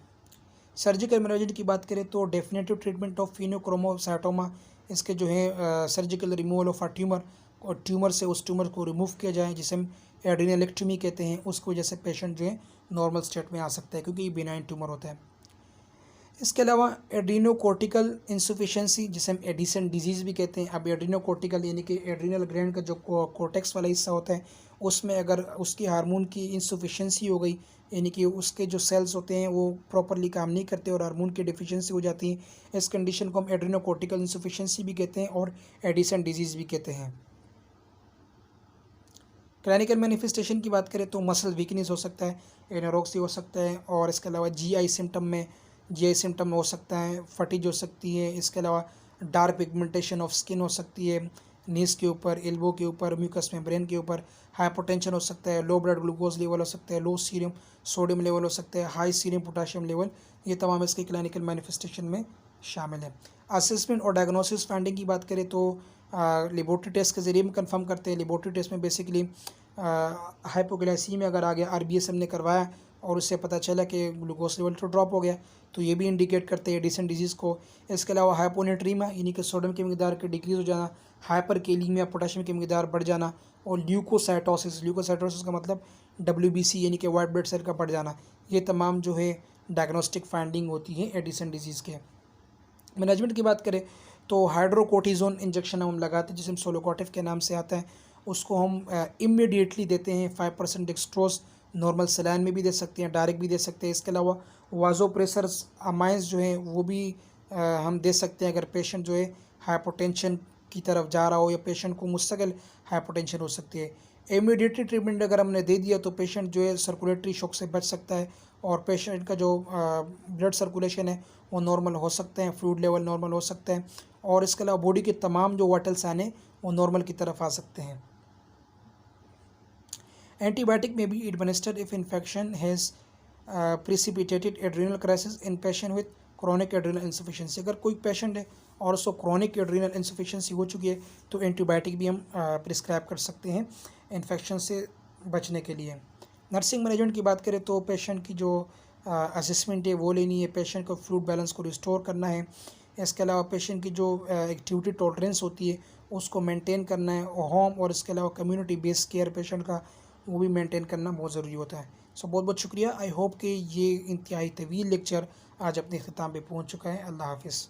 सर्जिकल मैनेजमेंट की बात करें तो डेफिनेटिव ट्रीटमेंट ऑफ फिनोक्रोमोसाइटोमा, इसके जो है surgical removal of a tumour, और ट्यूमर से उस ट्यूमर को रिमूव किया जाए जिसे हम एड्रेनलेक्टमी कहते हैं। उसकी वजह से पेशेंट जो है नॉर्मल स्टेट में आ सकता है क्योंकि ये बिनाइन ट्यूमर होता है। इसके अलावा एड्रीनोकोर्टिकल इंसुफिशेंसी जिसे हम एडिसन डिजीज़ भी कहते हैं। अब एड्रीनोकोर्टिकल यानी कि एड्रीनल ग्लैंड का जो कोर्टेक्स वाला हिस्सा होता है, उसमें अगर उसकी हार्मोन की इंसुफिशेंसी हो गई, यानी कि उसके जो सेल्स होते हैं वो प्रॉपरली काम नहीं करते और हार्मोन की डिफिशियंसी हो जाती है, इस कंडीशन को हम एड्रीनोकोर्टिकल इंसुफिशेंसी भी कहते हैं और एडिसन डिजीज़ भी कहते हैं। क्लिनिकल मैनिफेस्टेशन की बात करें तो मसल वीकनेस हो सकता है, एनोरेक्सिया हो सकता है, और इसके अलावा जीआई सिम्टम हो सकता है, फटीज हो सकती है। इसके अलावा डार्क पिगमेंटेशन ऑफ स्किन हो सकती है, नीज के ऊपर, एल्बो के ऊपर, म्यूकस मेम्ब्रेन के ऊपर, हाइपोटेंशन हो सकता है, लो ब्लड ग्लूकोज लेवल हो सकता है, लो सीरम सोडियम लेवल हो सकता है, हाई सीरम पोटाशियम लेवल, ये तमाम इसके क्लिनिकल मैनिफेस्टेशन में शामिल है। असेसमेंट और डायग्नोसिस फाइंडिंग की बात करें तो लेबोरेटरी टेस्ट के ज़रिए हम कंफर्म करते हैं। लेबोरेटरी टेस्ट में बेसिकली हाइपोग्लाइसीमिया अगर आ गया, आरबीएस हमने करवाया और उससे पता चला कि ग्लूकोज लेवल तो ड्रॉप हो गया, तो ये भी इंडिकेट करते हैं एडिसन डिजीज़ को। इसके अलावा हाइपोनेट्रीमा यानी कि सोडियम की मकदार के डिक्रीज़ हो जाना, हाइपरकेलीमिया पोटेशियम की मकदार बढ़ जाना, और ल्यूकोसाइटोसिस का मतलब WBC यानी कि वाइट ब्लड सेल का बढ़ जाना, ये तमाम जो है डायग्नोस्टिक फाइंडिंग होती है एडिसन डिजीज़ के। मैनेजमेंट की बात करें तो हाइड्रोकोर्टिजोन इंजेक्शन हम लगाते हैं जिसे हम सोलोकोटिव के नाम से आता है, उसको हम इमीडिएटली देते हैं। 5% डेक्सट्रोज नॉर्मल सलाइन में भी दे सकते हैं, डायरेक्ट भी दे सकते हैं। इसके अलावा वाजोप्रेसर्स अमाइंस जो हैं वो भी हम दे सकते हैं अगर पेशेंट जो है हाइपोटेंशन की तरफ जा रहा हो या पेशेंट को मुस्तकिल हाइपोटेंशन हो सकती है। इमीडिएटली ट्रीटमेंट अगर हमने दे दिया तो पेशेंट जो है सर्कुलेटरी शॉक से बच सकता है और पेशेंट का जो ब्लड सर्कुलेशन है वो नॉर्मल हो सकते हैं, फ्लूइड लेवल नॉर्मल हो सकते हैं, और इसके अलावा बॉडी के तमाम जो वाइटल्स आने वो नॉर्मल की तरफ आ सकते हैं। एंटीबायोटिक में भी administered if infection has precipitated adrenal crisis in patient with chronic adrenal insufficiency. अगर कोई पेशेंट है और उसको क्रॉनिक एड्रीनल इंसफिशिएंसी हो चुकी है तो एंटीबायोटिक भी हम प्रिस्क्राइब कर सकते हैं इन्फेक्शन से बचने के लिए। नर्सिंग मैनेजमेंट की बात करें तो पेशेंट की जो असेसमेंट है वो लेनी है, पेशेंट को फ्लूइड बैलेंस को रिस्टोर करना है। इसके अलावा पेशेंट की जो एक्टिविटी टॉलरेंस होती है उसको मेंटेन करना है, होम और इसके अलावा कम्युनिटी बेस्ड केयर पेशेंट का वो भी मेंटेन करना बहुत ज़रूरी होता है। सो बहुत बहुत शुक्रिया। आई होप कि ये इंतहाई तवील लेक्चर आज अपने ख़िताम पे पहुंच चुका है। अल्लाह हाफिज़।